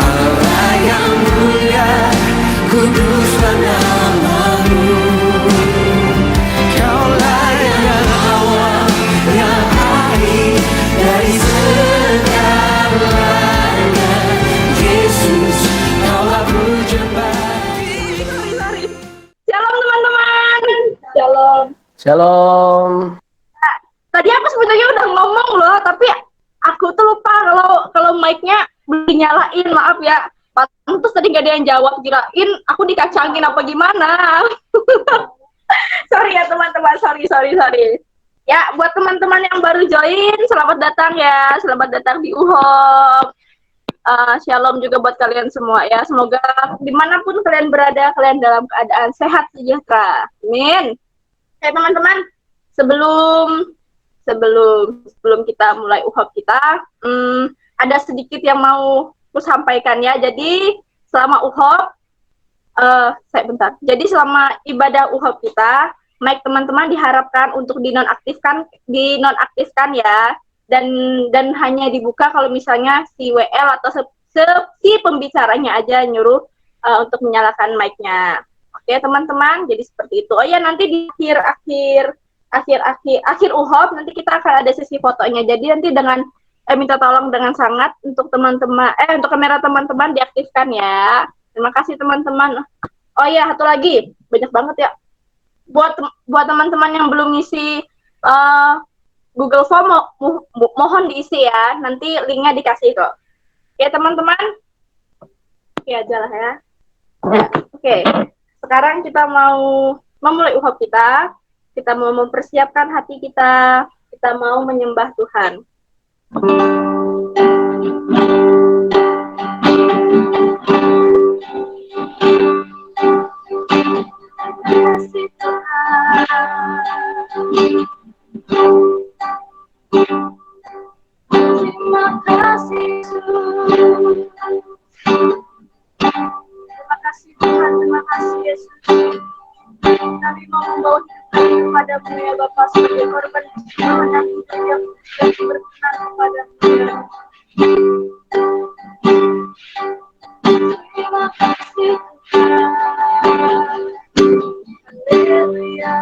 Allah yang mulia, kuduslah nama-Mu. Kaulah yang awal, yang akhir dari segalanya. Yesus, Kaulah pujaan. Sorry. Shalom teman-teman. Shalom. Shalom. Tadi aku sebenarnya udah ngomong loh, tapi aku tuh lupa kalau mic-nya dinyalain, maaf ya. Terus tadi nggak ada yang jawab, kirain aku dikacangin apa gimana. Sorry ya teman-teman, sorry. Ya, buat teman-teman yang baru join, selamat datang ya, selamat datang di UHOP. Shalom juga buat kalian semua ya. Semoga dimanapun kalian berada, kalian dalam keadaan sehat sejahtera. Amin. Ya teman-teman, sebelum kita mulai UHOP kita, ada sedikit yang mau aku sampaikan ya. Jadi selama UHOP, Jadi selama ibadah UHOP kita, mic teman-teman diharapkan untuk dinonaktifkan ya. Dan hanya dibuka kalau misalnya si WL atau si pembicaranya aja nyuruh untuk menyalakan mic-nya. Oke teman-teman, jadi seperti itu. Oh ya, nanti di akhir UHOP nanti kita akan ada sesi fotonya. Jadi nanti minta tolong dengan sangat untuk teman-teman untuk kamera teman-teman diaktifkan ya. Terima kasih teman-teman. Oh ya, satu lagi, banyak banget ya. Buat teman-teman yang belum ngisi Google Form, mohon diisi ya. Nanti linknya dikasih kok. Oke teman-teman. Oke aja lah ya. Oke. Sekarang kita mau memulai UHOP kita. Kita mau mempersiapkan hati kita. Kita mau menyembah Tuhan. Terima kasih Tuhan. Terima kasih Tuhan. Terima kasih Tuhan, terima kasih Yesus. Kami mau membawa hidup kepadamu ya Bapa, sebagai korban yang berkenan kepadamu ya. Terima kasih Tuhan. Haleluya.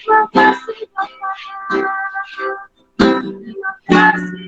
Terima kasih Bapa. Terima kasih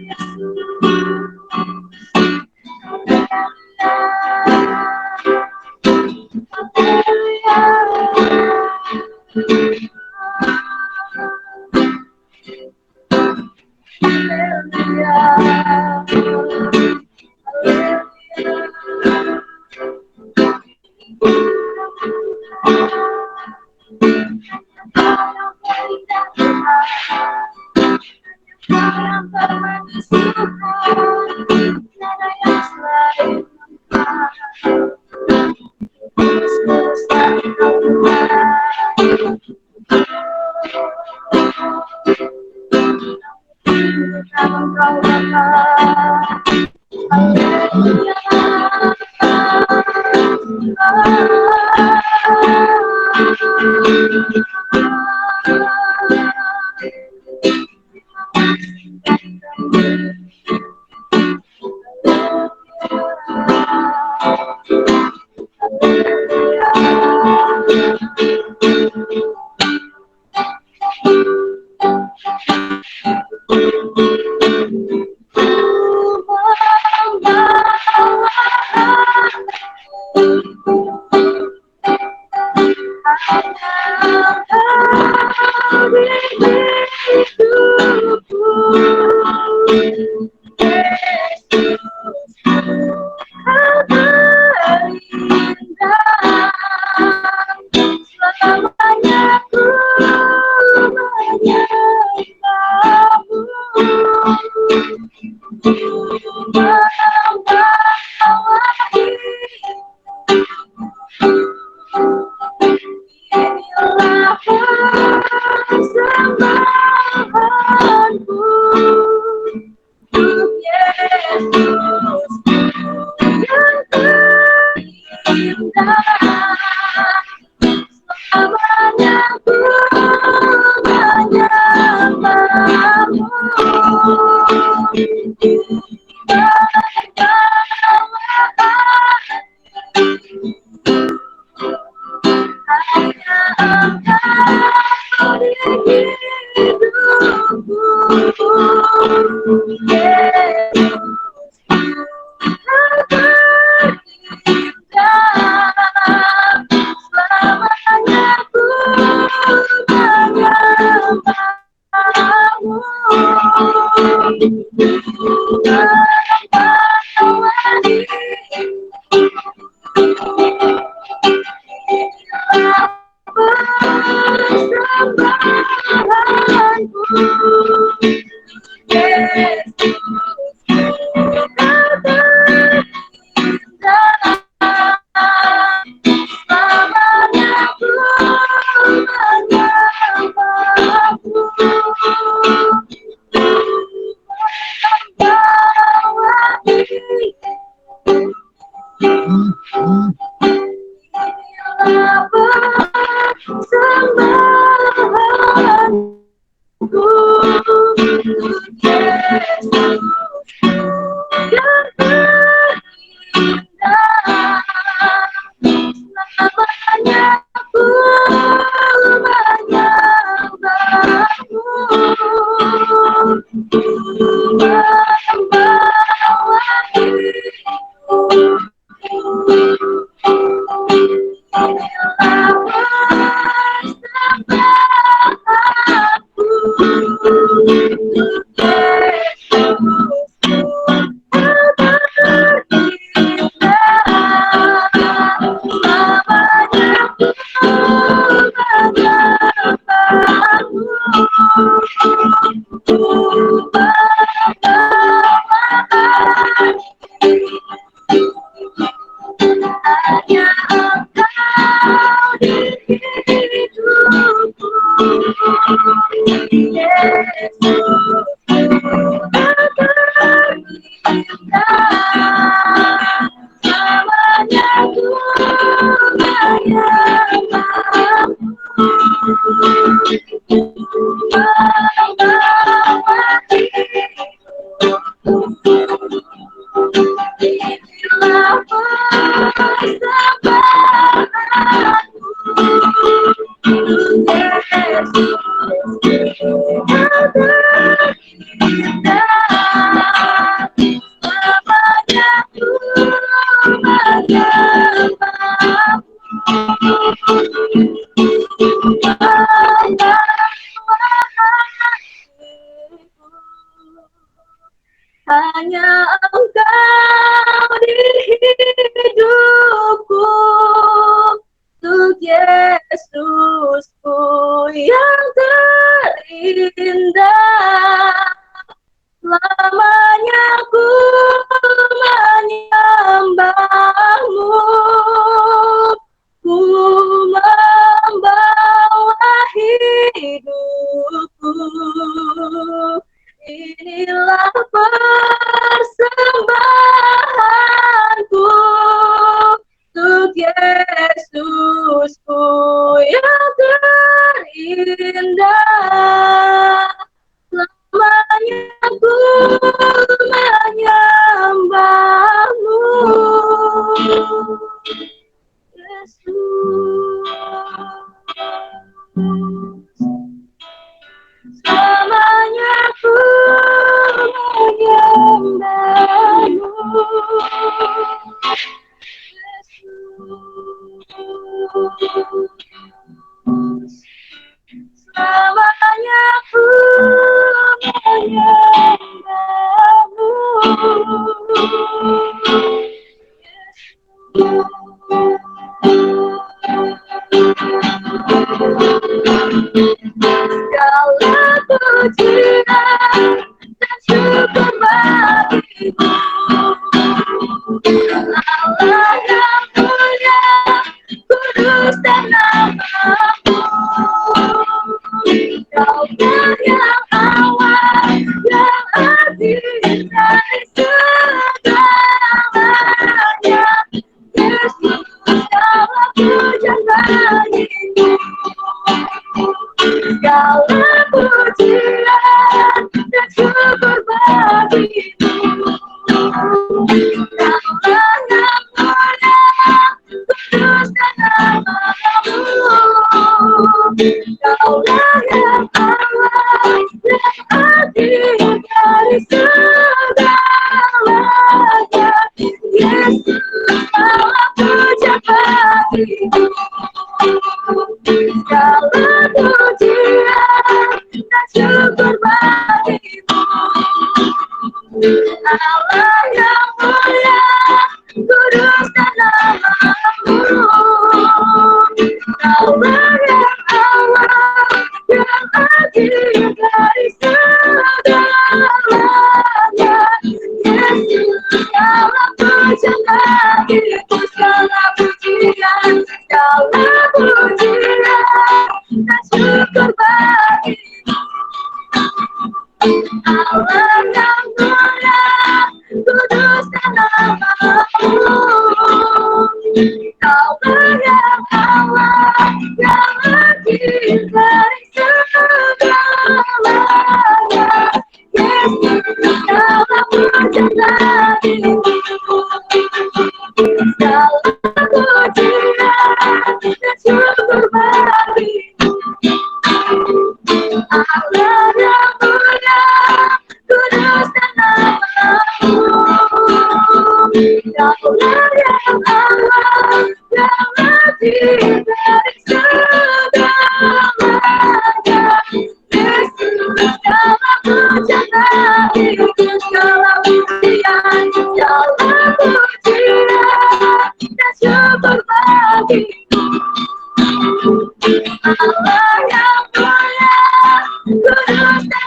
Hanya Engkau di hidupku, untuk Yesusku yang terindah. Lamanya ku menyembahmu, ku membawa hidupku. Inilah persembahanku untuk Yesusku yang terindah. Lamanya ku menyembahmu, Yesus. Selamanya ku menyembahmu, Yesus. Selamanya ku menyembahmu, segala pujian dan syukur bagimu, Allah yang mulia, kudus dan namamu. Kau yang awal, yang akhir dari segalanya. Yesus, segala pujian bagimu, segala pujian dan syukur bagimu. Allah yang mulia, kudus dan namamu. Kaulah yang awal, yang akhir dari segalanya. Yesus, segala pujian bagimu, segala pujian dan syukur bagimu. Allah yang mulia, kudus dan namamu. Kaulah yang awal, yang akhir dari segalanya. Yesus, segala pujian bagimu, segala pujian, segala pujian dan syukur bagimu. Allah yang mulia, kudus dan namamu. Kaulah yang awal, yang akhir dari segalanya. Yesus, segala pujian bagimu, segala pujian dan syukur bagimu. Allah yang mulia, kudus dan namamu. Kaulah yang awal, yang akhir dari segalanya. Yesus, segala pujian bagimu, segala pujian, segala pujian dan syukur bagimu. Allah yang mulia, kudus dan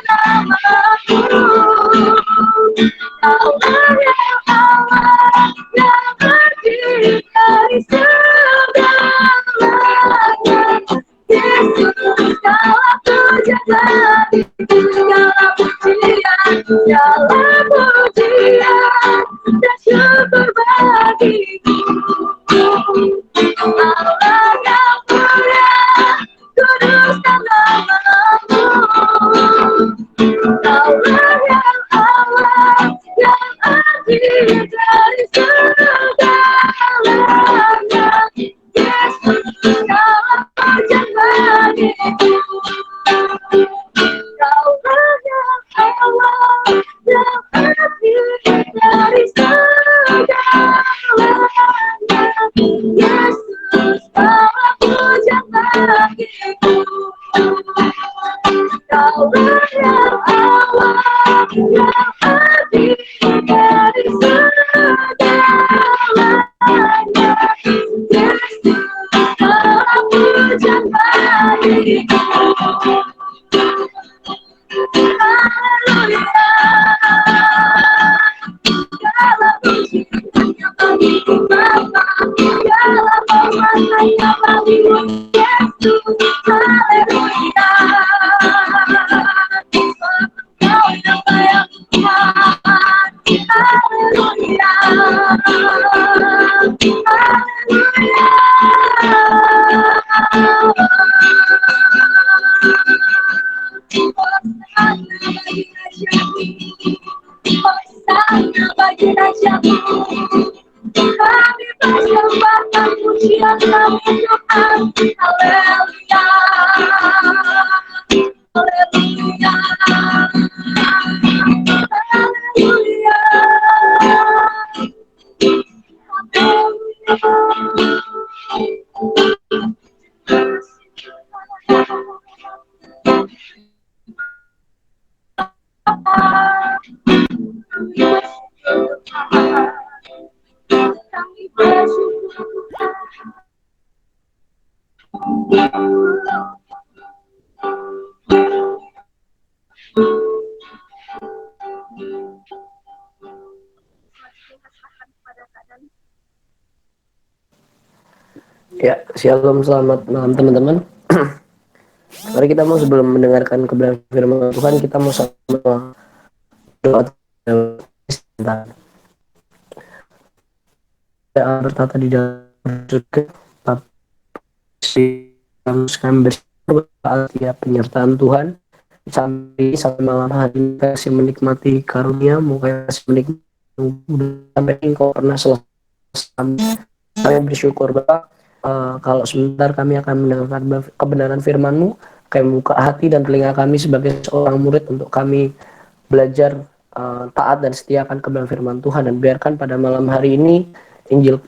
yang awal yang arti dari segalanya. Yesus telah pujan bagiku. Haleluya. Segala puji hanya bagimu Bapa, segala hormat hanya bagimu Yesus. Haleluya. Kau yang layak Tuhan. Haleluya. Hosana bagi rajamu. Kami persembahkan pujian kami Tuhan. Haleluya. Haleluya. Haleluya. Kami bersyukur. Ya, shalom, selamat malam teman-teman. Mari kita mau sebelum mendengarkan kebenaran firman Tuhan, kita mau sama doa bertata di dalam surga. Kami bersyukur atas penyertaan Tuhan sampai malam hari ini, kasih menikmati karunia-Mu, kasih menikmati sampai Engkau pernah selesai. Kami bersyukur Bapak. Kalau sebentar kami akan mendengarkan kebenaran firman-Mu, kami buka hati dan telinga kami sebagai seorang murid untuk kami belajar taat dan setia akan kebenaran firman Tuhan, dan biarkan pada malam hari ini Injil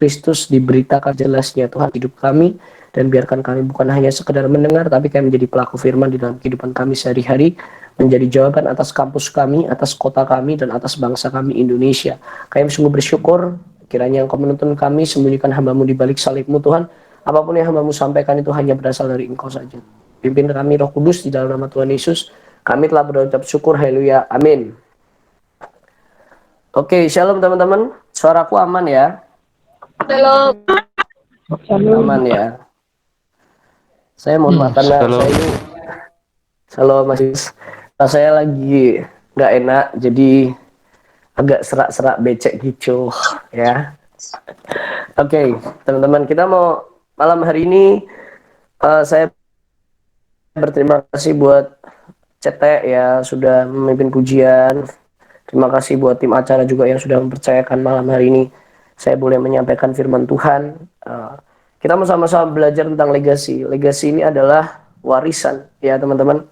Kristus diberitakan jelasnya Tuhan hidup kami, dan biarkan kami bukan hanya sekedar mendengar, tapi kami menjadi pelaku firman di dalam kehidupan kami sehari-hari, menjadi jawaban atas kampus kami, atas kota kami, dan atas bangsa kami Indonesia. Kami sungguh bersyukur kiranya Engkau menuntun kami, sembunyikan hamba-Mu di balik salib-Mu Tuhan. Apapun yang hamba-Mu sampaikan itu hanya berasal dari Engkau saja. Pimpin kami Roh Kudus di dalam nama Tuhan Yesus. Kami telah berucap syukur, haleluya, amin. Oke, shalom teman-teman. Suaraku aman ya? Halo. Aman ya. Saya mohon maaf karena saya ini halo Mas Yus. Saya lagi nggak enak, jadi agak serak-serak becek gitu ya. Oke, teman-teman, kita mau malam hari ini saya berterima kasih buat CT ya sudah memimpin pujian. Terima kasih buat tim acara juga yang sudah mempercayakan malam hari ini saya boleh menyampaikan firman Tuhan. Kita mau sama-sama belajar tentang legasi. Legasi ini adalah warisan ya teman-teman.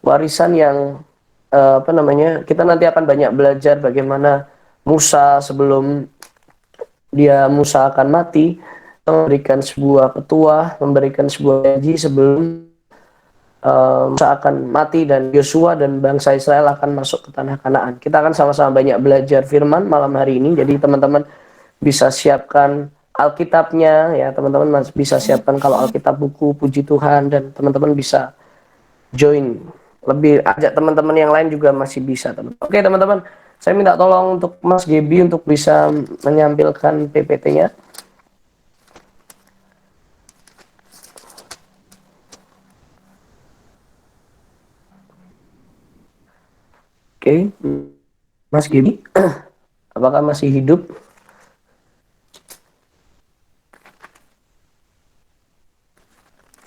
Warisan yang kita nanti akan banyak belajar bagaimana Musa sebelum Musa akan mati memberikan sebuah petuah, memberikan sebuah janji sebelum Musa akan mati, dan Yosua dan bangsa Israel akan masuk ke tanah Kanaan. Kita akan sama-sama banyak belajar firman malam hari ini. Jadi teman-teman bisa siapkan Alkitabnya ya, teman-teman bisa siapkan kalau Alkitab buku puji Tuhan, dan teman-teman bisa join, lebih ajak teman-teman yang lain juga masih bisa teman. Oke teman-teman, saya minta tolong untuk Mas Gebi untuk bisa menyampilkan PPT-nya. Oke, Mas Gebi, apakah masih hidup?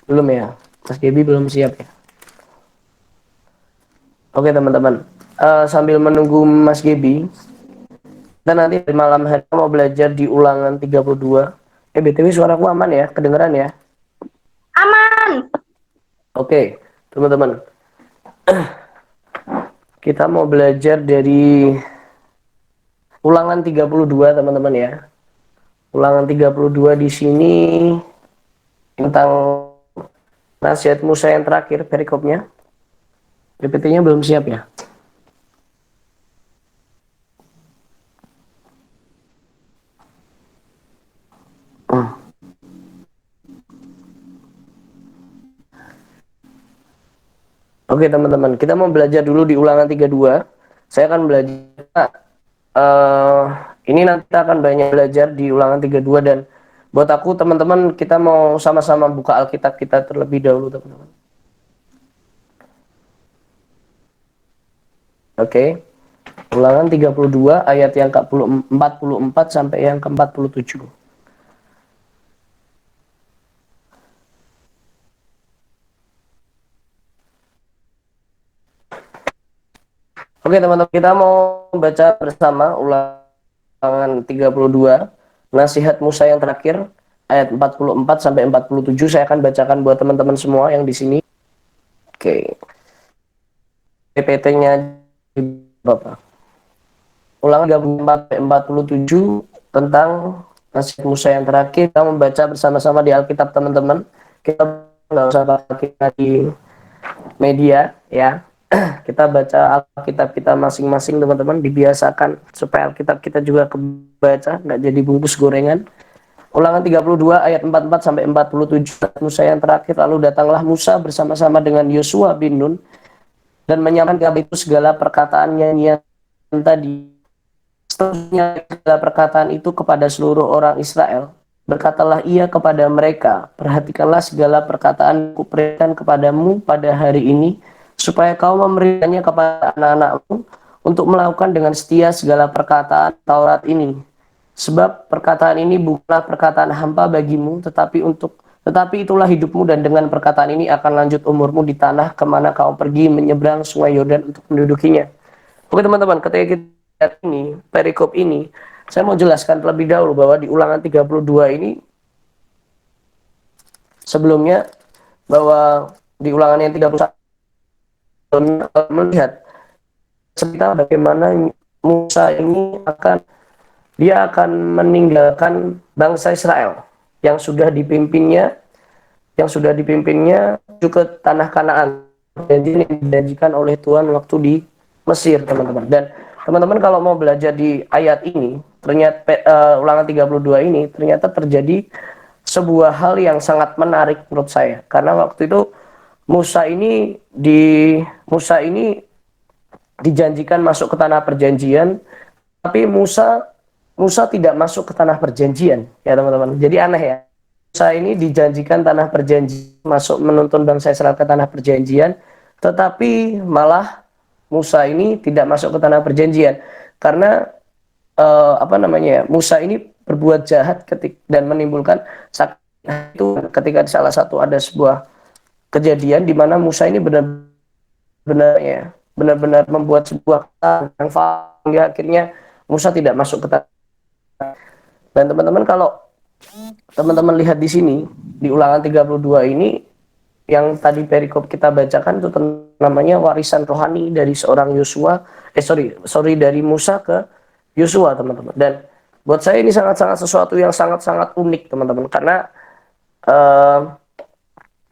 Belum ya, Mas Gebi belum siap ya. Oke teman-teman, sambil menunggu Mas Gebi, kita nanti di malam hari mau belajar di ulangan 32. BTW suaraku aman ya, kedengeran ya? Aman. Oke, teman-teman. Kita mau belajar dari ulangan 32 teman-teman ya. Ulangan 32 di sini tentang nasihat Musa yang terakhir, perikopnya. PPT-nya belum siap ya? Hmm. Oke teman-teman, kita mau belajar dulu di ulangan 32. Saya akan belajar, ini nanti kita akan banyak belajar di ulangan 32, dan buat aku teman-teman, kita mau sama-sama buka Alkitab kita terlebih dahulu teman-teman. Oke, ulangan 32 ayat yang ke-44 sampai yang ke-47. Oke teman-teman, kita mau baca bersama ulangan 32, nasihat Musa yang terakhir, ayat 44 sampai 47. Saya akan bacakan buat teman-teman semua yang di sini. Oke, PPT-nya di Bapak. Ulangan 34 sampai 47 tentang nasihat Musa yang terakhir. Kita membaca bersama-sama di Alkitab teman-teman. Kita nggak usah pakai di media ya. Kita baca Alkitab kita masing-masing teman-teman, dibiasakan supaya Alkitab kita juga kebaca, nggak jadi bungkus gorengan. Ulangan 32 ayat 44 sampai 47. Musa yang terakhir, lalu datanglah Musa bersama-sama dengan Yosua bin Nun dan menyampaikan itu segala perkataannya yang tadi. Seterusnya segala perkataan itu kepada seluruh orang Israel. Berkatalah ia kepada mereka, perhatikanlah segala perkataan kuperingatkan kepadamu pada hari ini, supaya kau memberikannya kepada anak-anakmu untuk melakukan dengan setia segala perkataan Taurat ini. Sebab perkataan ini bukanlah perkataan hampa bagimu, tetapi itulah hidupmu, dan dengan perkataan ini akan lanjut umurmu di tanah kemana kau pergi menyeberang sungai Yordan untuk mendudukinya. Oke teman-teman, ketika kita lihat ini, perikop ini, saya mau jelaskan terlebih dahulu bahwa di ulangan 32 ini, sebelumnya, bahwa di ulangan yang 31 melihat cerita bagaimana Musa ini akan meninggalkan bangsa Israel yang sudah dipimpinnya ke tanah Kanaan yang dijanjikan oleh Tuhan waktu di Mesir teman-teman. Dan teman-teman kalau mau belajar di ayat ini, ternyata ulangan 32 ini ternyata terjadi sebuah hal yang sangat menarik menurut saya, karena waktu itu Musa ini dijanjikan masuk ke tanah perjanjian, tapi Musa tidak masuk ke tanah perjanjian ya teman-teman. Jadi aneh ya, Musa ini dijanjikan tanah perjanjian, masuk menuntun bangsa Israel ke tanah perjanjian, tetapi malah Musa ini tidak masuk ke tanah perjanjian karena Musa ini berbuat jahat dan menimbulkan sakit. Itu ketika di salah satu ada sebuah kejadian di mana Musa ini benar-benar membuat sebuah kata yang hingga akhirnya Musa tidak masuk ke tanah. Dan teman-teman kalau teman-teman lihat di sini di ulangan 32 ini yang tadi perikop kita bacakan itu namanya warisan rohani dari seorang dari Musa ke Yosua teman-teman. Dan buat saya ini sangat-sangat sesuatu yang sangat-sangat unik teman-teman, karena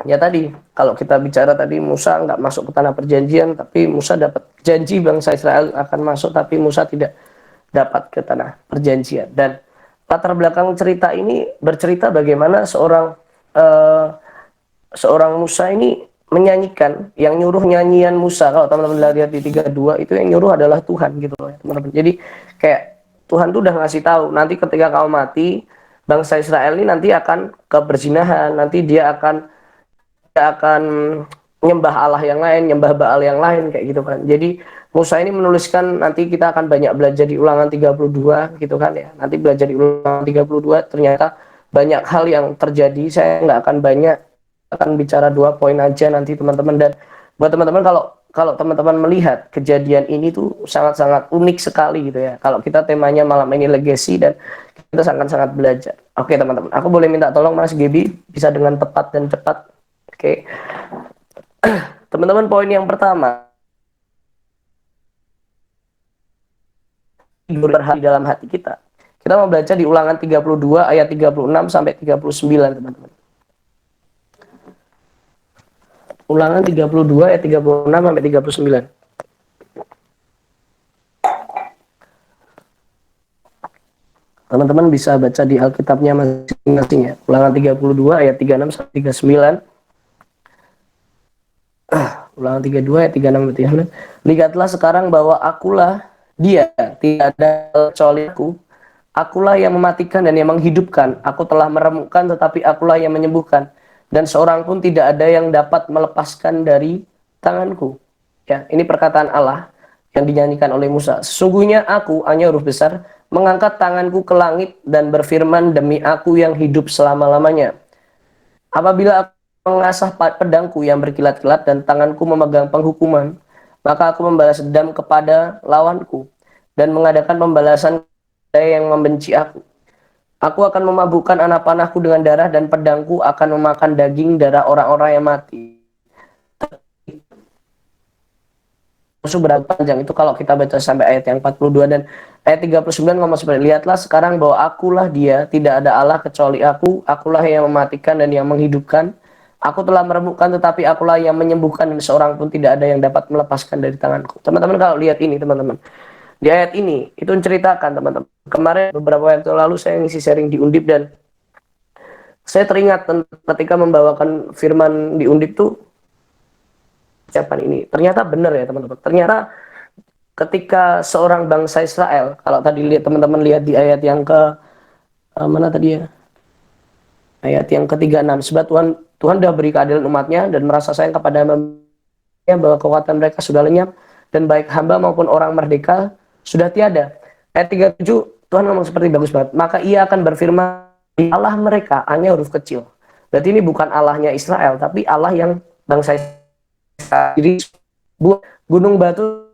ya tadi kalau kita bicara tadi Musa nggak masuk ke tanah perjanjian, tapi Musa dapat janji bangsa Israel akan masuk, tapi Musa tidak dapat ke tanah perjanjian. Dan latar belakang cerita ini bercerita bagaimana seorang Musa ini menyanyikan, yang nyuruh nyanyian Musa, kalau teman-teman lihat di 32 itu yang nyuruh adalah Tuhan gitu loh ya teman-teman. Jadi kayak Tuhan tuh udah ngasih tahu nanti ketika kau mati, bangsa Israel ini nanti akan keberzinahan, nanti dia akan nyembah Allah yang lain, nyembah Baal yang lain kayak gitu kan. Jadi Musa ini menuliskan, nanti kita akan banyak belajar di ulangan 32 gitu kan ya. Nanti belajar di ulangan 32 ternyata banyak hal yang terjadi. Saya nggak akan bicara 2 poin aja nanti teman-teman. Dan buat teman-teman kalau teman-teman melihat kejadian ini tuh sangat-sangat unik sekali gitu ya. Kalau kita temanya malam ini legacy, dan kita sangat-sangat belajar. Oke teman-teman, aku boleh minta tolong Mas Gebi bisa dengan tepat dan cepat. Oke. Teman-teman, poin yang pertama, berhati dalam hati kita. Kita mau baca di ulangan 32 ayat 36 sampai 39 teman-teman. Ulangan 32 ayat 36 sampai 39. Teman-teman bisa baca di Alkitabnya masing-masing ya. Ulangan 32 ayat 36 sampai 39. Ulangan 32 ayat 36 sampai 39. Lihatlah sekarang bahwa akulah dia, tidak ada kecuali aku. Akulah yang mematikan dan yang menghidupkan. Aku telah meremukkan tetapi akulah yang menyembuhkan. Dan seorang pun tidak ada yang dapat melepaskan dari tanganku. Ya, ini perkataan Allah yang dinyanyikan oleh Musa. Sesungguhnya aku, hanya huruf besar, mengangkat tanganku ke langit dan berfirman, demi aku yang hidup selama-lamanya. Apabila aku mengasah pedangku yang berkilat-kilat dan tanganku memegang penghukuman, maka aku membalas dendam kepada lawanku dan mengadakan pembalasan kepada yang membenci aku. Aku akan memabukkan anak panahku dengan darah dan pedangku akan memakan daging darah orang-orang yang mati. Musuh berapa panjang itu kalau kita baca sampai ayat yang 42 dan ayat 39 ngomong seperti, lihatlah sekarang bahwa akulah dia, tidak ada Allah kecuali aku, akulah yang mematikan dan yang menghidupkan. Aku telah meremukkan tetapi akulah yang menyembuhkan dan seorang pun tidak ada yang dapat melepaskan dari tanganku. Teman-teman kalau lihat ini teman-teman, di ayat ini itu menceritakan teman-teman. Kemarin beberapa waktu lalu saya ngisi sharing di Undip dan saya teringat ketika membawakan firman di Undip tuh ucapan ini. Ternyata benar ya teman-teman. Ternyata ketika seorang bangsa Israel, kalau tadi lihat teman-teman lihat di ayat yang ke mana tadi ya? Ayat yang ke-36, sebab Tuhan sudah beri keadilan umatnya dan merasa sayang kepada hamba-nya bahwa kekuatan mereka sudah lenyap dan baik hamba maupun orang merdeka sudah tiada. Ayat 37 Tuhan ngomong seperti bagus banget. Maka ia akan berfirman, Allah mereka hanya huruf kecil. Berarti ini bukan Allahnya Israel, tapi Allah yang bangsa Israel. Jadi gunung batu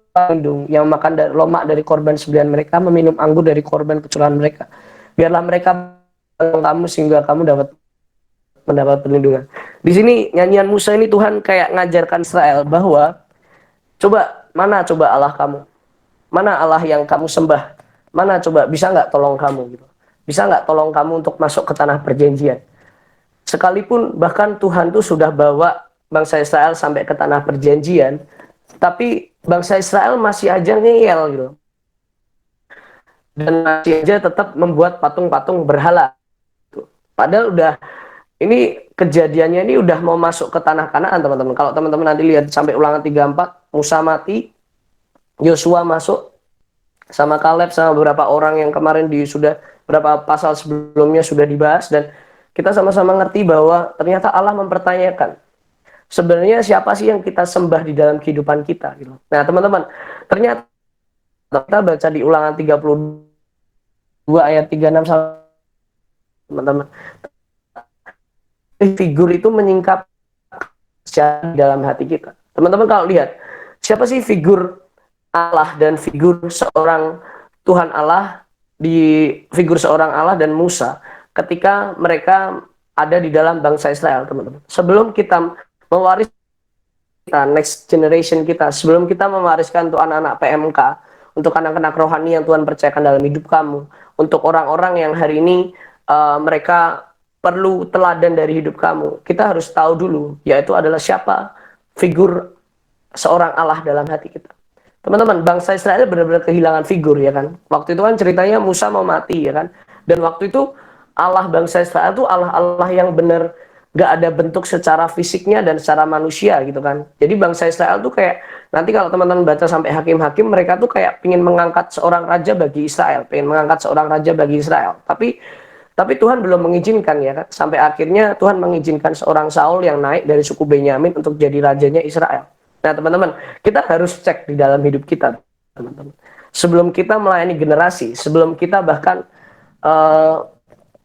yang makan lomak dari korban sembelihan mereka, meminum anggur dari korban kecurahan mereka. Biarlah mereka kamu sehingga kamu dapat mendapat perlindungan. Di sini nyanyian Musa ini Tuhan kayak ngajarkan Israel bahwa mana coba Allah kamu? Mana Allah yang kamu sembah? Mana coba bisa nggak tolong kamu gitu? Bisa nggak tolong kamu untuk masuk ke tanah perjanjian? Sekalipun bahkan Tuhan tuh sudah bawa bangsa Israel sampai ke tanah perjanjian, tapi bangsa Israel masih aja ngeyel gitu. Dan masih aja tetap membuat patung-patung berhala. Padahal udah ini kejadiannya ini udah mau masuk ke tanah Kanaan teman-teman. Kalau teman-teman nanti lihat sampai ulangan 34, Musa mati, Yosua masuk sama Kaleb sama beberapa orang yang kemarin sudah beberapa pasal sebelumnya sudah dibahas dan kita sama-sama ngerti bahwa ternyata Allah mempertanyakan sebenarnya siapa sih yang kita sembah di dalam kehidupan kita gitu. Nah, teman-teman, ternyata kita baca di ulangan 32 ayat 36 teman-teman. Figur itu menyingkap di dalam hati kita. Teman-teman kalau lihat, siapa sih figur Allah dan figur seorang Tuhan Allah figur seorang Allah dan Musa ketika mereka ada di dalam bangsa Israel, teman-teman. Sebelum kita mewariskan next generation kita, sebelum kita mewariskan untuk anak-anak PMK, untuk anak-anak rohani yang Tuhan percayakan dalam hidup kamu, untuk orang-orang yang hari ini mereka perlu teladan dari hidup kamu, kita harus tahu dulu, yaitu adalah siapa figur seorang Allah dalam hati kita. Teman-teman, bangsa Israel benar-benar kehilangan figur ya kan. Waktu itu kan ceritanya Musa mau mati ya kan. Dan waktu itu Allah bangsa Israel itu Allah yang benar gak ada bentuk secara fisiknya dan secara manusia gitu kan. Jadi bangsa Israel tuh kayak nanti kalau teman-teman baca sampai hakim-hakim, mereka tuh kayak pengen mengangkat seorang raja bagi Israel, pengen mengangkat seorang raja bagi Israel. Tapi Tuhan belum mengizinkan ya kan. Sampai akhirnya Tuhan mengizinkan seorang Saul yang naik dari suku Benyamin untuk jadi rajanya Israel. Nah teman-teman, kita harus cek di dalam hidup kita, teman-teman. Sebelum kita melayani generasi, sebelum kita bahkan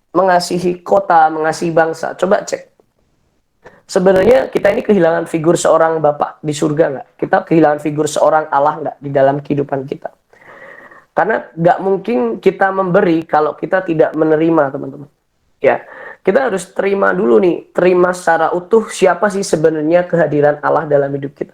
mengasihi kota, mengasihi bangsa, coba cek. Sebenarnya kita ini kehilangan figur seorang Bapak di surga nggak? Kita kehilangan figur seorang Allah nggak di dalam kehidupan kita? Karena nggak mungkin kita memberi kalau kita tidak menerima, teman-teman. Ya, kita harus terima dulu nih, terima secara utuh siapa sih sebenarnya kehadiran Allah dalam hidup kita.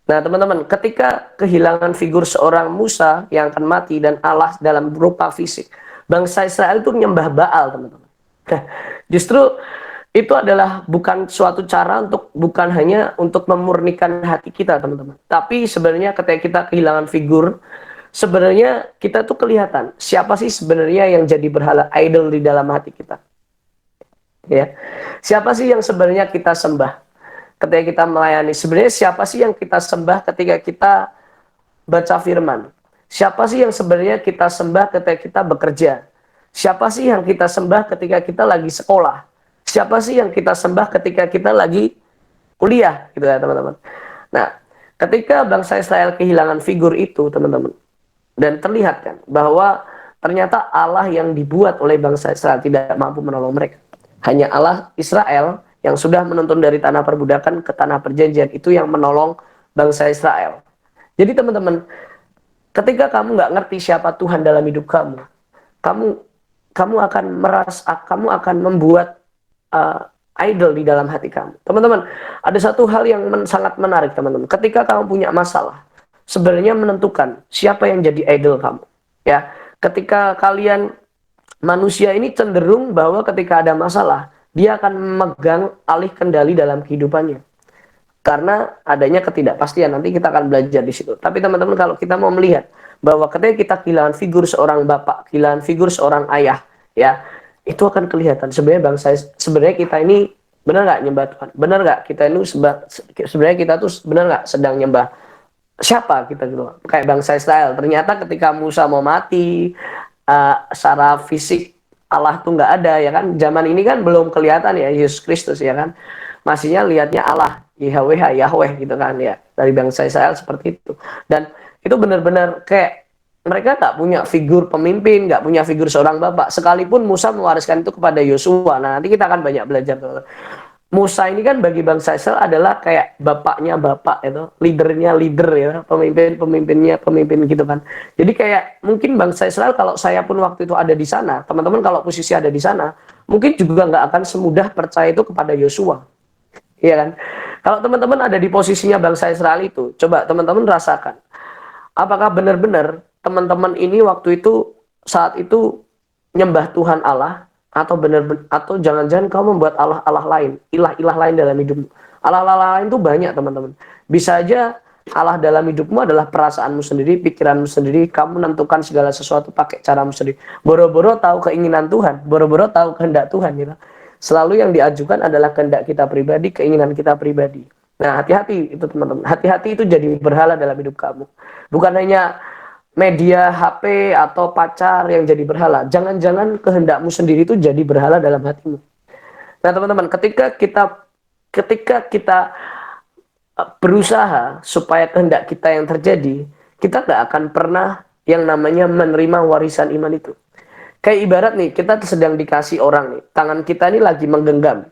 Nah teman-teman, ketika kehilangan figur seorang Musa yang akan mati dan Allah dalam berupa fisik, bangsa Israel itu menyembah Baal teman-teman. Justru itu adalah bukan suatu cara untuk, bukan hanya untuk memurnikan hati kita, teman-teman. Tapi sebenarnya ketika kita kehilangan figur, sebenarnya kita tuh kelihatan siapa sih sebenarnya yang jadi berhala, idol di dalam hati kita. Ya, siapa sih yang sebenarnya kita sembah ketika kita melayani? Sebenarnya siapa sih yang kita sembah ketika kita baca firman? Siapa sih yang sebenarnya kita sembah ketika kita bekerja? Siapa sih yang kita sembah ketika kita lagi sekolah? Siapa sih yang kita sembah ketika kita lagi kuliah, gitu ya teman-teman. Nah, ketika bangsa Israel kehilangan figur itu, teman-teman, dan terlihat kan bahwa ternyata Allah yang dibuat oleh bangsa Israel tidak mampu menolong mereka. Hanya Allah Israel yang sudah menuntun dari tanah perbudakan ke tanah perjanjian, itu yang menolong bangsa Israel. Jadi teman-teman, ketika kamu nggak ngerti siapa Tuhan dalam hidup kamu, kamu akan membuat idol di dalam hati kamu. Teman-teman, ada satu hal yang sangat menarik, teman-teman. Ketika kamu punya masalah, sebenarnya menentukan siapa yang jadi idol kamu. Ya, ketika kalian manusia ini cenderung bahwa ketika ada masalah, dia akan memegang alih kendali dalam kehidupannya. Karena adanya ketidakpastian, nanti kita akan belajar di situ. Tapi teman-teman, kalau kita mau melihat bahwa ketika kita kehilangan figur seorang bapak, kehilangan figur seorang ayah, ya, itu akan kelihatan sebenarnya kita ini benar nggak nyembah Tuhan, benar nggak kita ini sebenarnya kita tuh benar nggak sedang nyembah siapa kita gitu. Kayak bangsa Israel, ternyata ketika Musa mau mati, secara fisik Allah tuh nggak ada, ya kan. Zaman ini kan belum kelihatan ya Yesus Kristus, ya kan, masihnya lihatnya Allah Yahweh gitu kan, ya, dari bangsa Israel seperti itu. Dan itu benar-benar kayak mereka nggak punya figur pemimpin, nggak punya figur seorang bapak. Sekalipun Musa mewariskan itu kepada Yosua. Nah, nanti kita akan banyak belajar. Musa ini kan bagi bangsa Israel adalah kayak bapaknya bapak, itu leadernya leader, ya, pemimpinnya pemimpin gitu kan. Jadi kayak mungkin bangsa Israel, kalau saya pun waktu itu ada di sana, teman-teman kalau posisi ada di sana, mungkin juga nggak akan semudah percaya itu kepada Yosua, iya kan. Kalau teman-teman ada di posisinya bangsa Israel itu, coba teman-teman rasakan, apakah benar-benar teman-teman ini waktu itu, saat itu nyembah Tuhan Allah, atau jangan-jangan kamu membuat Allah lain, ilah-ilah lain dalam hidupmu. Allah lain itu banyak, teman-teman. Bisa aja Allah dalam hidupmu adalah perasaanmu sendiri, pikiranmu sendiri, kamu menentukan segala sesuatu pakai caramu sendiri. Boro-boro tahu keinginan Tuhan, boro-boro tahu kehendak Tuhan, gitu. Selalu yang diajukan adalah kehendak kita pribadi, keinginan kita pribadi. Nah, hati-hati itu, teman-teman. Hati-hati itu jadi berhala dalam hidup kamu. Bukan hanya media, HP, atau pacar yang jadi berhala. Jangan-jangan kehendakmu sendiri itu jadi berhala dalam hatimu. Nah, teman-teman, ketika kita berusaha supaya kehendak kita yang terjadi, kita gak akan pernah yang namanya menerima warisan iman itu. Kayak ibarat nih, kita sedang dikasih orang nih, tangan kita ini lagi menggenggam,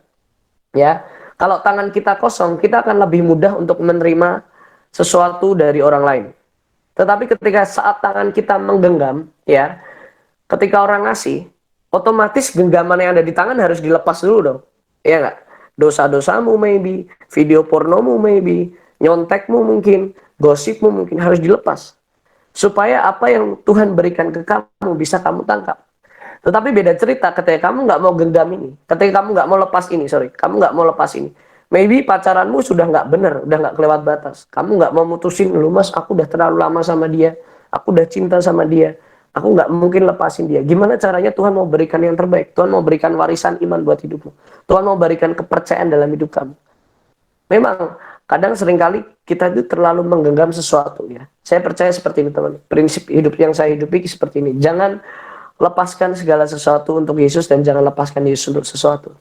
ya. Kalau tangan kita kosong, kita akan lebih mudah untuk menerima sesuatu dari orang lain. Tetapi ketika saat tangan kita menggenggam, ya, ketika orang ngasih, otomatis genggaman yang ada di tangan harus dilepas dulu dong, ya nggak? Dosa-dosamu maybe, video pornomu maybe, nyontekmu mungkin, gosipmu mungkin harus dilepas. Supaya apa yang Tuhan berikan ke kamu bisa kamu tangkap. Tetapi beda cerita ketika kamu nggak mau genggam ini, ketika kamu nggak mau lepas ini, kamu nggak mau lepas ini. Maybe pacaranmu sudah nggak bener, udah nggak kelewat batas. Kamu nggak mau mutusin, lu mas, aku udah terlalu lama sama dia, aku udah cinta sama dia, aku nggak mungkin lepasin dia. Gimana caranya Tuhan mau berikan yang terbaik? Tuhan mau berikan warisan iman buat hidupmu. Tuhan mau berikan kepercayaan dalam hidup kamu. Memang kadang seringkali kita itu terlalu menggenggam sesuatu, ya. Saya percaya seperti ini, teman. Prinsip hidup yang saya hidupi seperti ini. Jangan lepaskan segala sesuatu untuk Yesus dan jangan lepaskan Yesus untuk sesuatu.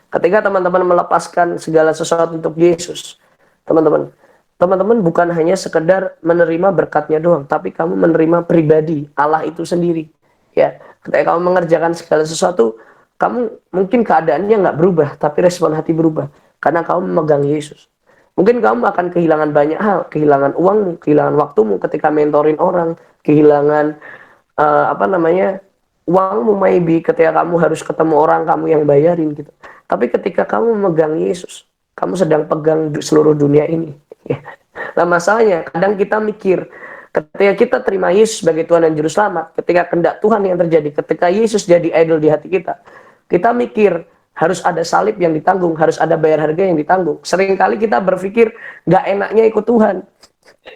Ketika teman-teman melepaskan segala sesuatu untuk Yesus, teman-teman bukan hanya sekedar menerima berkatnya doang, tapi kamu menerima pribadi Allah itu sendiri. Ya, ketika kamu mengerjakan segala sesuatu, kamu mungkin keadaannya nggak berubah, tapi respon hati berubah karena kamu memegang Yesus. Mungkin kamu akan kehilangan banyak hal, kehilangan uangmu, kehilangan waktumu ketika mentorin orang, kehilangan uangmu maybe ketika kamu harus ketemu orang kamu yang bayarin gitu. Tapi ketika kamu memegang Yesus, kamu sedang pegang seluruh dunia ini. Nah, masalahnya kadang kita mikir, ketika kita terima Yesus sebagai Tuhan dan Juru Selamat, ketika kehendak Tuhan yang terjadi, ketika Yesus jadi idol di hati kita, kita mikir harus ada salib yang ditanggung, harus ada bayar harga yang ditanggung. Seringkali kita berpikir nggak enaknya ikut Tuhan.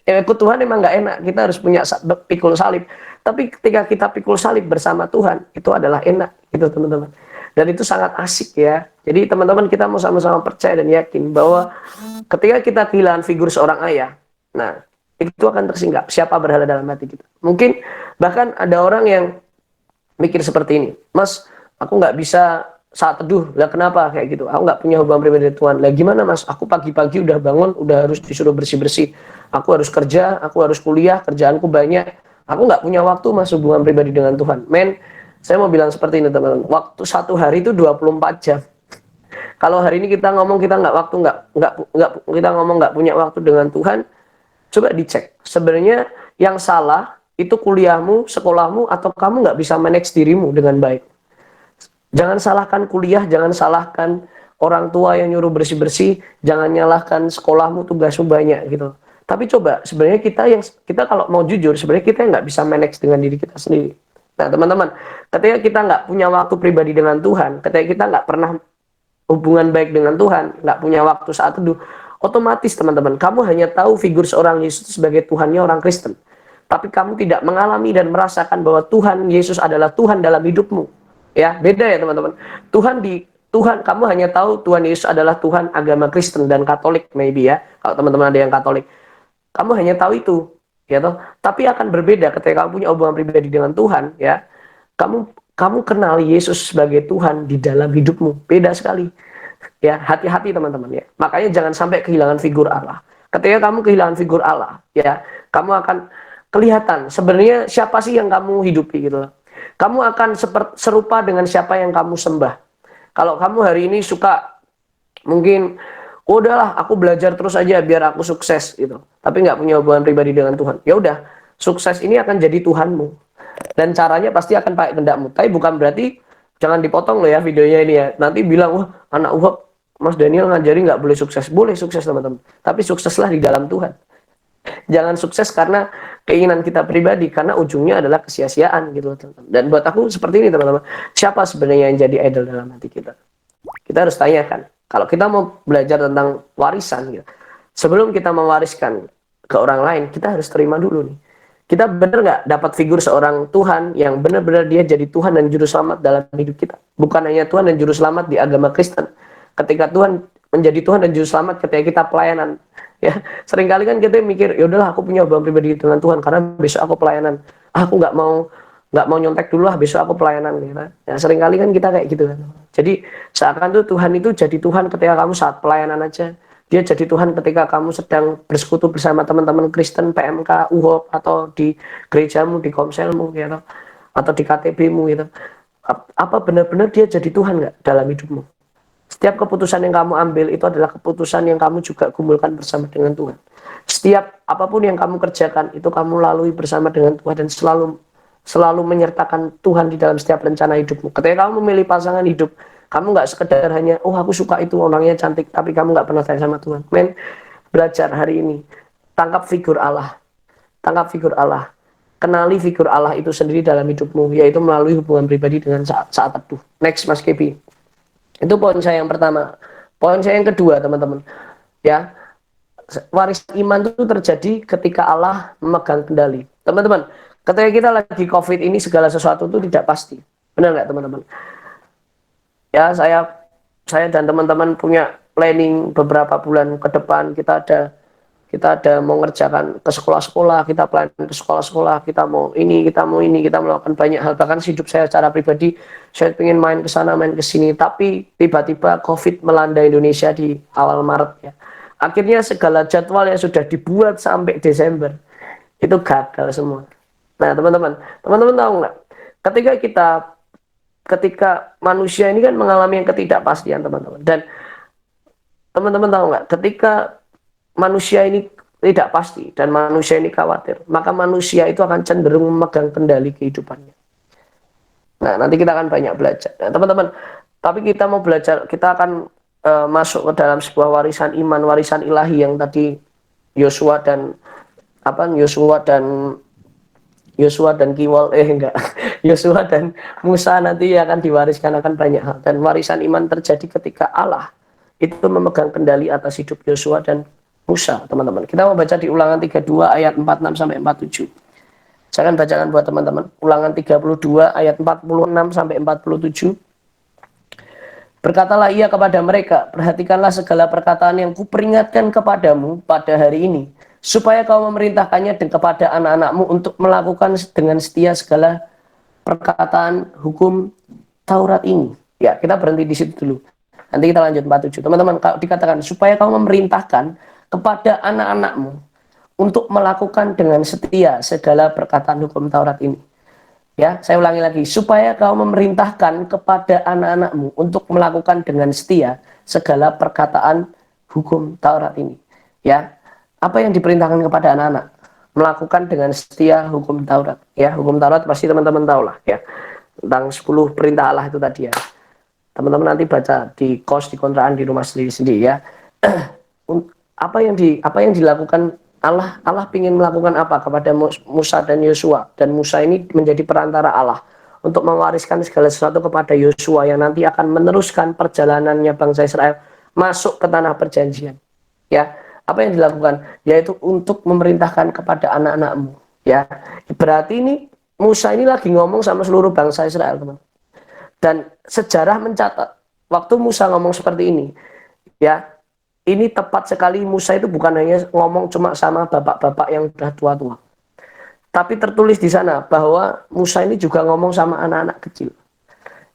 Ikut Tuhan emang nggak enak, kita harus punya pikul salib. Tapi ketika kita pikul salib bersama Tuhan, itu adalah enak, gitu teman-teman. Dan itu sangat asik ya. Jadi teman-teman, kita mau sama-sama percaya dan yakin bahwa ketika kita kehilangan figur seorang ayah, nah itu akan tersinggap siapa berhala dalam hati kita. Mungkin bahkan ada orang yang mikir seperti ini, Mas, aku nggak bisa saat teduh. Lah kenapa kayak gitu? Aku nggak punya hubungan pribadi dengan Tuhan. Lah gimana Mas? Aku pagi-pagi udah bangun, udah harus disuruh bersih-bersih. Aku harus kerja, aku harus kuliah, kerjaanku banyak. Aku nggak punya waktu Mas hubungan pribadi dengan Tuhan. Men, saya mau bilang seperti ini teman-teman. Waktu satu hari itu 24 jam. Kalau hari ini kita ngomong kita kita ngomong nggak punya waktu dengan Tuhan, coba dicek. Sebenarnya yang salah itu kuliahmu, sekolahmu, atau kamu nggak bisa manage dirimu dengan baik. Jangan salahkan kuliah, jangan salahkan orang tua yang nyuruh bersih-bersih, jangan nyalahkan sekolahmu, tugasmu banyak gitu. Tapi coba sebenarnya kita kalau mau jujur, sebenarnya kita nggak bisa manage dengan diri kita sendiri. Nah teman-teman, ketika kita nggak punya waktu pribadi dengan Tuhan, ketika kita nggak pernah hubungan baik dengan Tuhan, nggak punya waktu saat teduh, otomatis teman-teman, kamu hanya tahu figur seorang Yesus sebagai Tuhannya orang Kristen. Tapi kamu tidak mengalami dan merasakan bahwa Tuhan Yesus adalah Tuhan dalam hidupmu. Ya, beda ya teman-teman. Tuhan, kamu hanya tahu Tuhan Yesus adalah Tuhan agama Kristen dan Katolik maybe ya. Kalau teman-teman ada yang Katolik, kamu hanya tahu itu, ya toh. Tapi akan berbeda ketika kamu punya hubungan pribadi dengan Tuhan, ya. Kamu kenal Yesus sebagai Tuhan di dalam hidupmu. Beda sekali. Ya, hati-hati teman-teman ya. Makanya jangan sampai kehilangan figur Allah. Ketika kamu kehilangan figur Allah, ya, kamu akan kelihatan sebenarnya siapa sih yang kamu hidupi gitu loh. Kamu akan serupa dengan siapa yang kamu sembah. Kalau kamu hari ini suka mungkin udahlah aku belajar terus aja biar aku sukses gitu. Tapi nggak punya hubungan pribadi dengan Tuhan. Ya udah, sukses ini akan jadi Tuhanmu. Dan caranya pasti akan pakai kehendakmu. Tapi bukan berarti jangan dipotong loh ya videonya ini ya. Nanti bilang, wah anak UHAB, Mas Daniel ngajari nggak boleh sukses. Boleh sukses teman-teman. Tapi sukseslah di dalam Tuhan. Jangan sukses karena keinginan kita pribadi. Karena ujungnya adalah kesia-siaan gitu teman-teman. Dan buat aku seperti ini teman-teman. Siapa sebenarnya yang jadi idol dalam hati kita? Kita harus tanyakan. Kalau kita mau belajar tentang warisan gitu. Sebelum kita mewariskan ke orang lain, kita harus terima dulu nih. Kita benar nggak dapat figur seorang Tuhan yang benar-benar dia jadi Tuhan dan Juru Selamat dalam hidup kita. Bukan hanya Tuhan dan Juru Selamat di agama Kristen. Ketika Tuhan menjadi Tuhan dan Juru Selamat ketika kita pelayanan. Ya, seringkali kan kita mikir, yaudahlah aku punya hubungan pribadi dengan Tuhan karena besok aku pelayanan. Aku nggak mau nyontek dulu lah, besok aku pelayanan. Gitu. Ya, seringkali kan kita kayak gitu kan. Jadi seakan tuh Tuhan itu jadi Tuhan ketika kamu saat pelayanan aja. Dia jadi Tuhan ketika kamu sedang bersekutu bersama teman-teman Kristen, PMK, UHOP, atau di gerejamu, di komselmu, gitu, atau di KTB-mu. Gitu. Apa benar-benar dia jadi Tuhan nggak dalam hidupmu? Setiap keputusan yang kamu ambil itu adalah keputusan yang kamu juga kumpulkan bersama dengan Tuhan. Setiap apapun yang kamu kerjakan, itu kamu lalui bersama dengan Tuhan dan selalu menyertakan Tuhan di dalam setiap rencana hidupmu. Ketika kamu memilih pasangan hidup, kamu nggak sekedar hanya, oh aku suka itu orangnya cantik, tapi kamu nggak pernah tanya sama Tuhan. Men, belajar hari ini, tangkap figur Allah, kenali figur Allah itu sendiri dalam hidupmu, yaitu melalui hubungan pribadi dengan saat teduh. Next, Mas Kepi. Itu poin saya yang pertama. Poin saya yang kedua, teman-teman. Ya, warisan iman itu terjadi ketika Allah memegang kendali. Teman-teman, ketika kita lagi COVID ini segala sesuatu itu tidak pasti. Benar nggak, teman-teman? Ya, saya dan teman-teman punya planning beberapa bulan ke depan. Kita ada mau ngerjakan ke sekolah-sekolah, kita plan ke sekolah-sekolah, kita mau melakukan banyak hal. Bahkan hidup saya secara pribadi, saya ingin main ke sana, main ke sini. Tapi tiba-tiba COVID melanda Indonesia di awal Maret ya. Akhirnya segala jadwal yang sudah dibuat sampai Desember itu gagal semua. Nah, teman-teman tahu nggak? Ketika manusia ini kan mengalami yang ketidakpastian, teman-teman. Dan teman-teman tahu nggak? Ketika manusia ini tidak pasti dan manusia ini khawatir, maka manusia itu akan cenderung memegang kendali kehidupannya. Nah, nanti kita akan banyak belajar. Nah, teman-teman, tapi kita mau belajar, kita akan masuk ke dalam sebuah warisan iman, warisan ilahi yang tadi Yosua dan Kiwal enggak Yosua dan Musa nanti akan diwariskan akan banyak hal, dan warisan iman terjadi ketika Allah itu memegang kendali atas hidup Yosua dan Musa, teman-teman. Kita mau baca di Ulangan 32 ayat 46 sampai 47. Saya akan bacakan buat teman-teman. Ulangan 32 ayat 46 sampai 47. Berkatalah ia kepada mereka, perhatikanlah segala perkataan yang kuperingatkan kepadamu pada hari ini, supaya kau memerintahkannya dan kepada anak-anakmu untuk melakukan dengan setia segala perkataan hukum Taurat ini. Ya, kita berhenti di situ dulu. Nanti kita lanjut 47. Teman-teman, kalau dikatakan supaya kau memerintahkan kepada anak-anakmu untuk melakukan dengan setia segala perkataan hukum Taurat ini. Ya, saya ulangi lagi, supaya kau memerintahkan kepada anak-anakmu untuk melakukan dengan setia segala perkataan hukum Taurat ini. Ya, apa yang diperintahkan kepada anak-anak? Melakukan dengan setia hukum Taurat. Ya, hukum Taurat pasti teman-teman tahu lah ya. Tentang 10 perintah Allah itu tadi ya. Teman-teman nanti baca di kos, di kontrakan, di rumah sendiri-sendiri ya. apa yang dilakukan Allah ingin melakukan apa kepada Musa dan Yosua, dan Musa ini menjadi perantara Allah untuk mewariskan segala sesuatu kepada Yosua yang nanti akan meneruskan perjalanannya bangsa Israel masuk ke tanah perjanjian. Ya, apa yang dilakukan? Yaitu untuk memerintahkan kepada anak-anakmu. Ya, berarti ini Musa ini lagi ngomong sama seluruh bangsa Israel, teman. Dan sejarah mencatat waktu Musa ngomong seperti ini, ya. Ini tepat sekali, Musa itu bukan hanya ngomong cuma sama bapak-bapak yang sudah tua-tua. Tapi tertulis di sana bahwa Musa ini juga ngomong sama anak-anak kecil.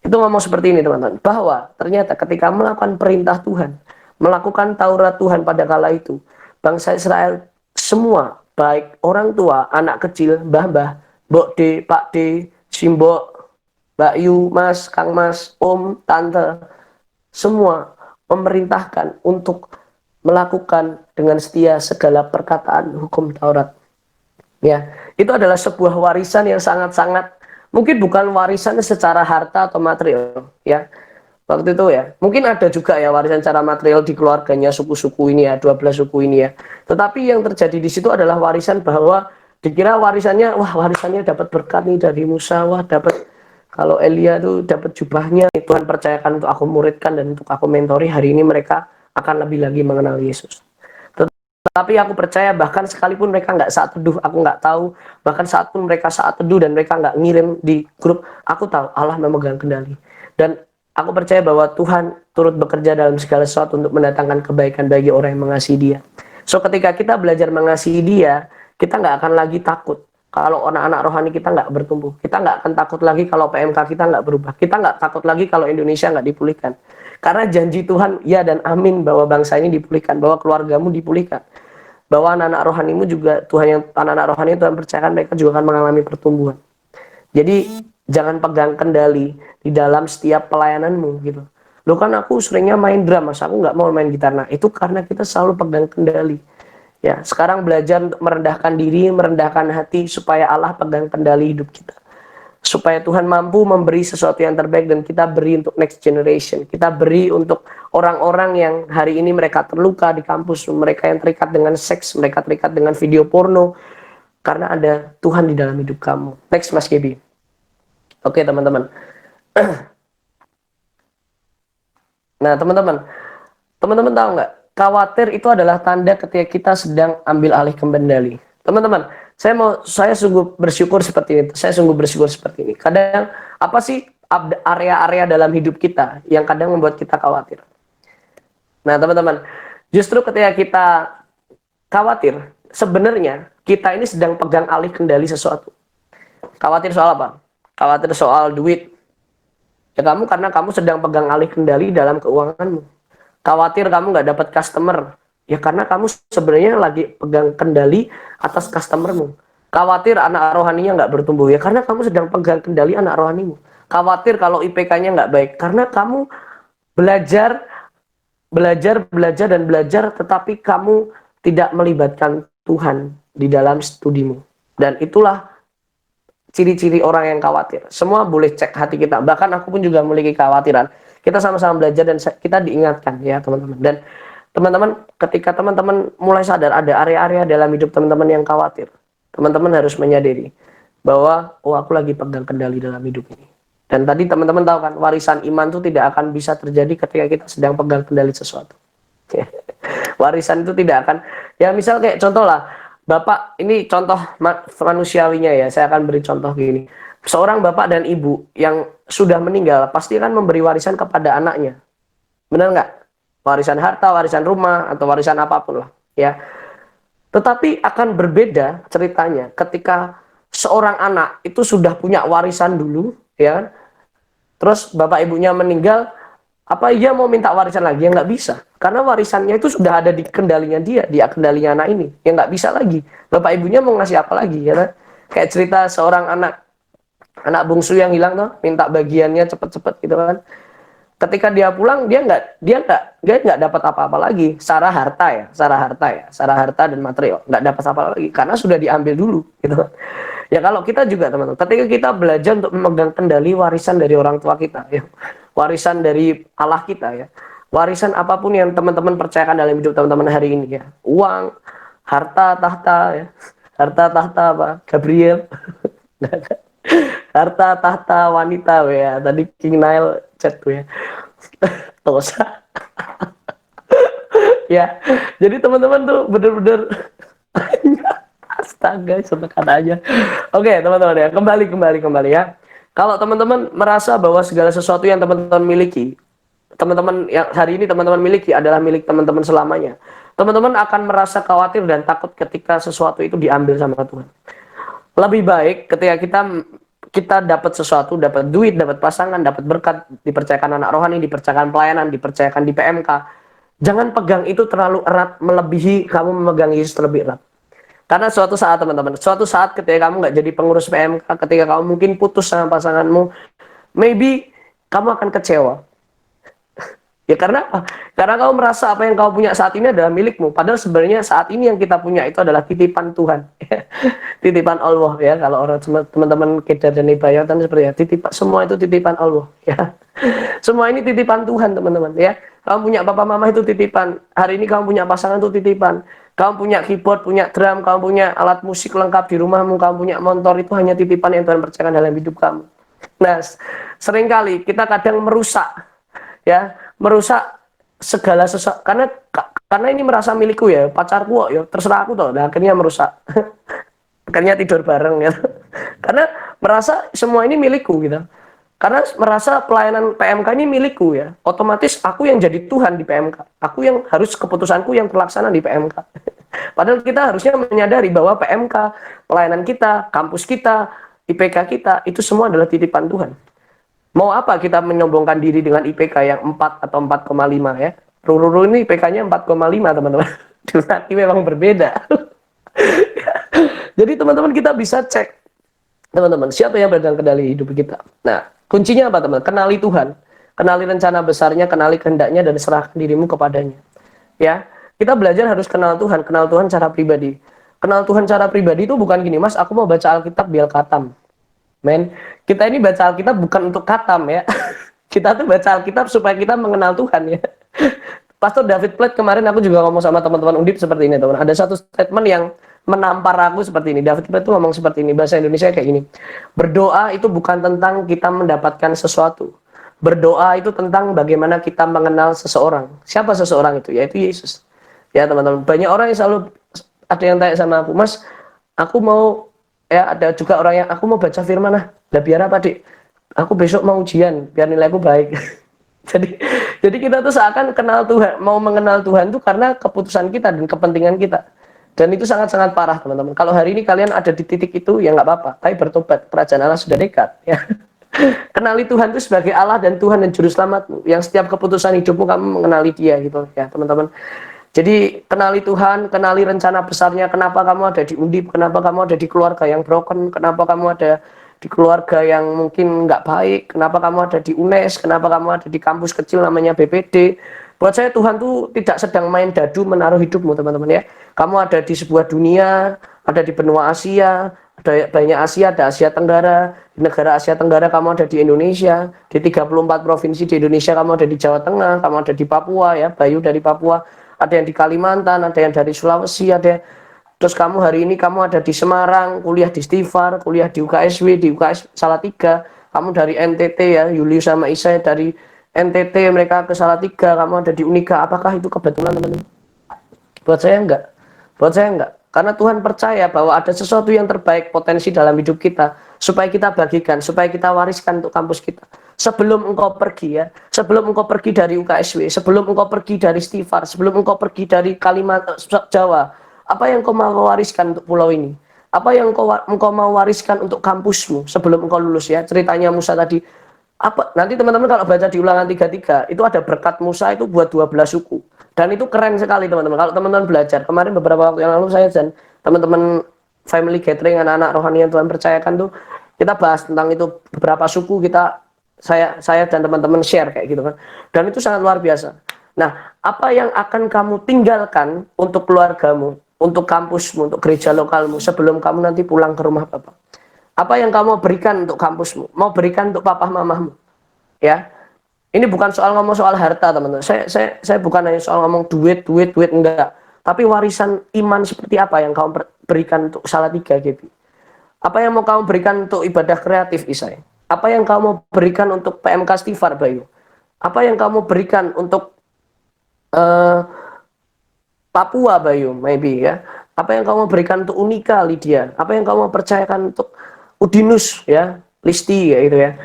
Itu ngomong seperti ini, teman-teman. Bahwa ternyata ketika melakukan perintah Tuhan, melakukan Taurat Tuhan pada kala itu, bangsa Israel semua, baik orang tua, anak kecil, mbah-mbah, mbok de, pak de, simbok, mbak yu, mas, kang mas, om, tante, semua memerintahkan untuk melakukan dengan setia segala perkataan hukum Taurat. Ya, itu adalah sebuah warisan yang sangat-sangat, mungkin bukan warisan secara harta atau material, ya. Waktu itu ya, mungkin ada juga ya warisan secara material di keluarganya suku-suku ini ya, 12 suku ini ya. Tetapi yang terjadi di situ adalah warisan bahwa dikira warisannya, wah warisannya dapat berkat nih dari Musa, wah dapat, kalau Elia tuh dapat jubahnya, Tuhan percayakan untuk aku muridkan dan untuk aku mentori, hari ini mereka akan lebih lagi mengenal Yesus. Tetapi aku percaya bahkan sekalipun mereka nggak saat teduh, aku nggak tahu, bahkan saat pun mereka saat teduh dan mereka nggak ngirim di grup, aku tahu Allah memegang kendali. Dan aku percaya bahwa Tuhan turut bekerja dalam segala sesuatu untuk mendatangkan kebaikan bagi orang yang mengasihi Dia. So ketika kita belajar mengasihi Dia, kita nggak akan lagi takut kalau anak-anak rohani kita nggak bertumbuh. Kita nggak akan takut lagi kalau PMK kita nggak berubah. Kita nggak takut lagi kalau Indonesia nggak dipulihkan. Karena janji Tuhan, ya dan amin, bahwa bangsa ini dipulihkan, bahwa keluargamu dipulihkan, bahwa anak-anak rohanimu juga, anak-anak rohani Tuhan percayakan mereka juga akan mengalami pertumbuhan. Jadi jangan pegang kendali di dalam setiap pelayananmu gitu. Loh kan aku seringnya main drum, masa aku nggak mau main gitar? Nah itu karena kita selalu pegang kendali. Ya, sekarang belajar untuk merendahkan diri, merendahkan hati supaya Allah pegang kendali hidup kita. Supaya Tuhan mampu memberi sesuatu yang terbaik dan kita beri untuk next generation. Kita beri untuk orang-orang yang hari ini mereka terluka di kampus, mereka yang terikat dengan seks, mereka terikat dengan video porno, karena ada Tuhan di dalam hidup kamu. Next, Mas Gebi. Oke, teman-teman. Nah, teman-teman tahu nggak? Khawatir itu adalah tanda ketika kita sedang ambil alih kendali. Teman-teman, saya sungguh bersyukur seperti ini. Saya sungguh bersyukur seperti ini. Kadang apa sih area-area dalam hidup kita yang kadang membuat kita khawatir? Nah, teman-teman, justru ketika kita khawatir, sebenarnya kita ini sedang pegang alih kendali sesuatu. Khawatir soal apa? Khawatir soal duit. Ya karena kamu sedang pegang alih kendali dalam keuanganmu. Khawatir kamu nggak dapat customer. Ya karena kamu sebenarnya lagi pegang kendali atas customermu. Khawatir anak rohaninya nggak bertumbuh. Ya karena kamu sedang pegang kendali anak rohanimu. Khawatir kalau IPK-nya nggak baik. Karena kamu belajar tetapi kamu tidak melibatkan Tuhan di dalam studimu. Dan itulah ciri-ciri orang yang khawatir. Semua boleh cek hati kita. Bahkan aku pun juga memiliki kekhawatiran. Kita sama-sama belajar dan kita diingatkan ya teman-teman. Dan teman-teman, ketika teman-teman mulai sadar ada area-area dalam hidup teman-teman yang khawatir, teman-teman harus menyadari bahwa oh aku lagi pegang kendali dalam hidup ini. Dan tadi teman-teman tahu kan, warisan iman itu tidak akan bisa terjadi ketika kita sedang pegang kendali sesuatu. Warisan itu tidak akan, ya misal kayak contoh lah, Bapak, ini contoh manusiawinya ya, saya akan beri contoh gini. Seorang bapak dan ibu yang sudah meninggal pasti akan memberi warisan kepada anaknya. Benar nggak? Warisan harta, warisan rumah, atau warisan apapun lah. Ya. Tetapi akan berbeda ceritanya ketika seorang anak itu sudah punya warisan dulu, ya kan? Terus bapak ibunya meninggal, apa ia mau minta warisan lagi? Ya nggak bisa, karena warisannya itu sudah ada di kendalinya dia kendalinya anak ini, ya nggak bisa lagi. Bapak ibunya mau ngasih apa lagi, ya kan? Kayak cerita seorang anak bungsu yang hilang tuh, minta bagiannya cepet-cepet gitu kan. Ketika dia pulang, dia nggak dapat apa-apa lagi, secara harta dan material nggak dapat apa lagi, karena sudah diambil dulu, gitu. Ya kalau kita juga teman-teman, ketika kita belajar untuk memegang kendali warisan dari orang tua kita, ya, warisan dari Allah kita, ya, warisan apapun yang teman-teman percayakan dalam hidup teman-teman hari ini, ya, uang, harta tahta, ya, harta tahta apa, Gabriel, harta tahta wanita, ya, tadi King Nile chat tuh ya, Tosa, ya, jadi teman-teman tuh bener-bener astaga, setekan aja. Oke, teman-teman ya, kembali ya. Kalau teman-teman merasa bahwa segala sesuatu yang teman-teman miliki, teman-teman yang hari ini teman-teman miliki adalah milik teman-teman selamanya, teman-teman akan merasa khawatir dan takut ketika sesuatu itu diambil sama Tuhan. Lebih baik ketika kita dapat sesuatu, dapat duit, dapat pasangan, dapat berkat, dipercayakan anak rohani, dipercayakan pelayanan, dipercayakan di PMK, jangan pegang itu terlalu erat melebihi kamu memegang Yesus terlebih erat. Karena suatu saat teman-teman, suatu saat ketika kamu nggak jadi pengurus PMK, ketika kamu mungkin putus sama pasanganmu, maybe kamu akan kecewa. Ya karena apa? Karena kamu merasa apa yang kamu punya saat ini adalah milikmu. Padahal sebenarnya saat ini yang kita punya itu adalah titipan Tuhan. Titipan Allah ya. Kalau orang teman-teman Kedar dan Ibayatan seperti ya, titipan, semua itu titipan Allah ya. Semua ini titipan Tuhan teman-teman ya. Kamu punya papa mama itu titipan. Hari ini kamu punya pasangan itu titipan. Kamu punya keyboard, punya drum, kamu punya alat musik lengkap di rumahmu, kamu punya motor, itu hanya titipan yang Tuhan percayakan dalam hidup kamu. Nah, seringkali kita kadang merusak segala sesuatu karena ini merasa milikku ya, pacarku kok ya, terserah aku toh. Nah, akhirnya merusak. Akhirnya tidur bareng ya. Karena merasa semua ini milikku gitu. Karena merasa pelayanan PMK ini milikku ya, otomatis aku yang jadi Tuhan di PMK. Aku yang harus keputusanku yang terlaksana di PMK. Padahal kita harusnya menyadari bahwa PMK, pelayanan kita, kampus kita, IPK kita, itu semua adalah titipan Tuhan. Mau apa kita menyombongkan diri dengan IPK yang 4 atau 4,5 ya? Ruru ini IPK-nya 4,5 teman-teman. Nanti memang berbeda. Jadi teman-teman kita bisa cek, teman-teman, siapa yang pegang kendali hidup kita. Nah, kuncinya apa teman? Kenali Tuhan, kenali rencana besarnya, kenali kehendaknya, dan serahkan dirimu kepadanya. Ya, kita belajar harus kenal Tuhan secara pribadi. Kenal Tuhan secara pribadi itu bukan gini, Mas, aku mau baca Alkitab biar khatam. Men, kita ini baca Alkitab bukan untuk khatam ya. Kita tuh baca Alkitab supaya kita mengenal Tuhan ya. Pastor David Platt kemarin aku juga ngomong sama teman-teman Undip seperti ini teman. Ada satu statement yang menampar aku seperti ini. David Platt tuh ngomong seperti ini, bahasa Indonesia kayak gini. Berdoa itu bukan tentang kita mendapatkan sesuatu. Berdoa itu tentang bagaimana kita mengenal seseorang. Siapa seseorang itu? Yaitu Yesus. Ya teman-teman, banyak orang yang selalu ada yang tanya sama aku, Mas, aku mau ya, ada juga orang yang aku mau baca firman lah biar apa dik? Aku besok mau ujian biar nilaiku baik. jadi kita tuh seakan kenal Tuhan, mau mengenal Tuhan tuh karena keputusan kita dan kepentingan kita. Dan itu sangat-sangat parah teman-teman. Kalau hari ini kalian ada di titik itu ya nggak apa-apa, tapi bertobat, kerajaan Allah sudah dekat ya. Kenali Tuhan itu sebagai Allah dan Tuhan dan juru selamatmu, yang setiap keputusan hidupmu kamu mengenali dia gitu ya teman-teman. Jadi kenali Tuhan, kenali rencana besarnya, kenapa kamu ada di Undip, kenapa kamu ada di keluarga yang broken, kenapa kamu ada di keluarga yang mungkin nggak baik, kenapa kamu ada di UNES, kenapa kamu ada di kampus kecil namanya BPD. Buat saya Tuhan tuh tidak sedang main dadu menaruh hidupmu teman-teman ya. Kamu ada di sebuah dunia, ada di benua Asia, ada banyak Asia, ada Asia Tenggara, di negara Asia Tenggara kamu ada di Indonesia, di 34 provinsi di Indonesia kamu ada di Jawa Tengah, kamu ada di Papua ya, Bayu dari Papua. Ada yang di Kalimantan, ada yang dari Sulawesi, ada Terus kamu hari ini kamu ada di Semarang, kuliah di Stifar, kuliah di UKSW, di UKS Salatiga. Kamu dari NTT ya, Julius sama Isai dari NTT, mereka ke Salatiga, kamu ada di Unika. Apakah itu kebetulan, teman-teman? Buat saya enggak. Buat saya enggak. Karena Tuhan percaya bahwa ada sesuatu yang terbaik potensi dalam hidup kita supaya kita bagikan, supaya kita wariskan untuk kampus kita. Sebelum engkau pergi ya, sebelum engkau pergi dari UKSW, sebelum engkau pergi dari Stifar, sebelum engkau pergi dari Kalimantan Jawa, apa yang engkau mau wariskan untuk pulau ini? Apa yang engkau mau wariskan untuk kampusmu sebelum engkau lulus ya? Ceritanya Musa tadi. Apa nanti teman-teman kalau baca di Ulangan 33 itu ada berkat Musa itu buat 12 suku. Dan itu keren sekali teman-teman. Kalau teman-teman belajar, kemarin beberapa waktu yang lalu saya dan teman-teman family gathering anak-anak rohani yang Tuhan percayakan tuh kita bahas tentang itu, beberapa suku kita saya dan teman-teman share kayak gitu kan. Dan itu sangat luar biasa. Nah, apa yang akan kamu tinggalkan untuk keluargamu, untuk kampusmu, untuk gereja lokalmu sebelum kamu nanti pulang ke rumah Bapak? Apa yang kamu berikan untuk kampusmu? Mau berikan untuk papa mamahmu? Ya. Ini bukan soal ngomong soal harta, teman-teman. Saya bukan hanya soal ngomong duit, enggak. Tapi warisan iman seperti apa yang kamu berikan untuk Salatiga, gitu. Apa yang mau kamu berikan untuk ibadah kreatif, Isai? Apa yang kamu berikan untuk PMK Stifar, Bayu? Apa yang kamu berikan untuk Papua, Bayu, maybe ya? Apa yang kamu berikan untuk Unika, Lydia? Apa yang kamu percayakan untuk Udinus, ya, Listi, ya gitu ya?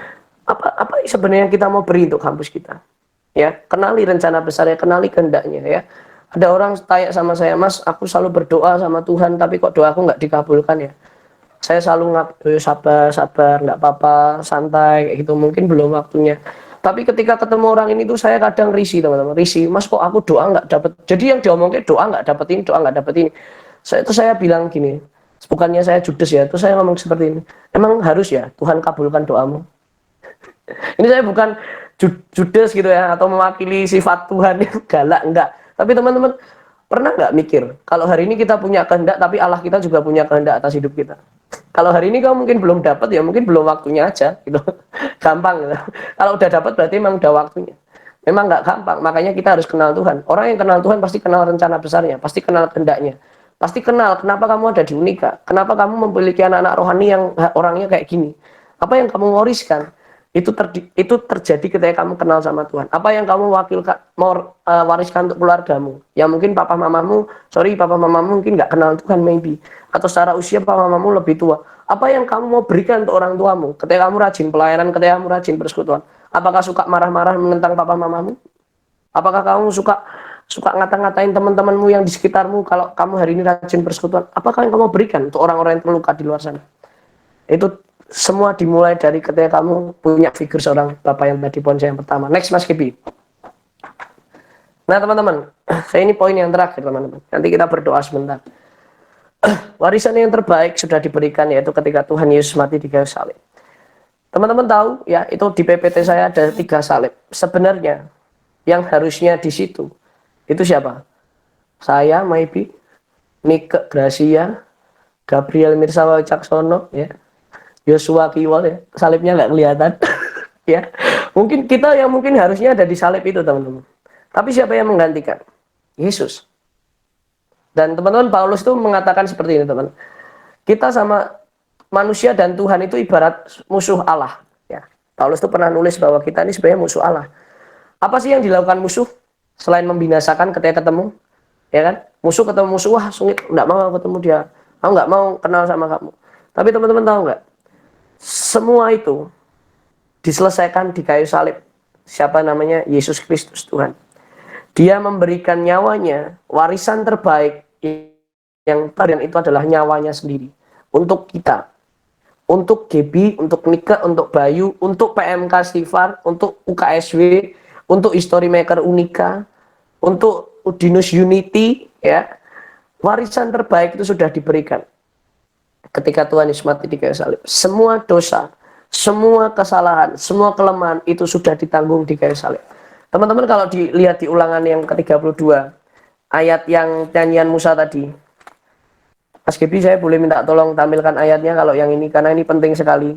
Apa sebenarnya kita mau beri untuk kampus kita? Ya, kenali rencana besarnya, kenali kehendaknya ya. Ada orang tanya sama saya, Mas, aku selalu berdoa sama Tuhan, tapi kok doaku nggak dikabulkan ya? Saya selalu sabar, nggak apa-apa, santai, kayak gitu. Mungkin belum waktunya. Tapi ketika ketemu orang ini tuh saya kadang risih, teman-teman. Risih, Mas, kok aku doa nggak dapet? Jadi yang diomongin doa nggak dapet ini, doa nggak dapet ini. Saya bilang gini, bukannya saya judes ya, terus saya ngomong seperti ini. Emang harus ya Tuhan kabulkan doamu? Ini saya bukan judes gitu ya, atau mewakili sifat Tuhan yang galak, enggak. Tapi teman-teman, pernah nggak mikir, kalau hari ini kita punya kehendak, tapi Allah kita juga punya kehendak atas hidup kita. Kalau hari ini kamu mungkin belum dapat, ya mungkin belum waktunya aja, gitu. Gampang gitu. Kalau udah dapat berarti memang udah waktunya. Memang nggak gampang, makanya kita harus kenal Tuhan. Orang yang kenal Tuhan pasti kenal rencana besarnya, pasti kenal kehendaknya. Pasti kenal kenapa kamu ada di Unika, kenapa kamu memiliki anak-anak rohani yang orangnya kayak gini. Apa yang kamu wariskan? Itu terjadi ketika kamu kenal sama Tuhan. Apa yang kamu wariskan untuk keluargamu? Yang mungkin papa mamamu mungkin nggak kenal Tuhan maybe. Atau secara usia papa mamamu lebih tua. Apa yang kamu mau berikan untuk orang tuamu? Ketika kamu rajin pelayanan, ketika kamu rajin persekutuan. Apakah suka marah-marah menentang papa mamamu? Apakah kamu suka ngata-ngatain teman-temanmu yang di sekitarmu kalau kamu hari ini rajin persekutuan? Apakah yang kamu berikan untuk orang-orang yang terluka di luar sana? Itu semua dimulai dari ketika kamu punya figur seorang bapak yang tadi poin saya yang pertama. Next, Mas Kibi. Nah teman-teman, saya ini poin yang terakhir teman-teman. Nanti kita berdoa sebentar. Warisan yang terbaik sudah diberikan, yaitu ketika Tuhan Yesus mati di kayu salib. Teman-teman tahu ya, itu di PPT saya ada 3 salib. Sebenarnya yang harusnya di situ itu siapa? Saya, maybe, Nike Gracia, Gabriel Mirsawa Caksono, ya. Yosua Kiwol ya, salibnya nggak kelihatan. Ya, mungkin kita yang mungkin harusnya ada di salib itu teman-teman. Tapi siapa yang menggantikan? Yesus. Dan teman-teman, Paulus itu mengatakan seperti ini teman. Kita sama manusia dan Tuhan itu ibarat musuh Allah. Ya, Paulus itu pernah nulis bahwa kita ini sebenarnya musuh Allah. Apa sih yang dilakukan musuh selain membinasakan ketika ketemu? Ya kan? Musuh ketemu musuh, wah sungit, nggak mau ketemu dia. Aku nggak mau kenal sama kamu. Tapi teman-teman tahu nggak? Semua itu diselesaikan di kayu salib. Siapa namanya? Yesus Kristus Tuhan. Dia memberikan nyawanya, warisan terbaik yang tadi itu adalah nyawanya sendiri untuk kita. Untuk GB, untuk Nika, untuk Bayu, untuk PMK Stifar, untuk UKSW, untuk History Maker Unika, untuk Udinus Unity, ya. Warisan terbaik itu sudah diberikan. Ketika Tuhan Yesus mati di kayu salib, semua dosa, semua kesalahan, semua kelemahan itu sudah ditanggung di kayu salib. Teman-teman kalau dilihat di Ulangan yang ke-32, ayat yang nyanyian Musa tadi, Mas Gebi saya boleh minta tolong tampilkan ayatnya kalau yang ini, karena ini penting sekali.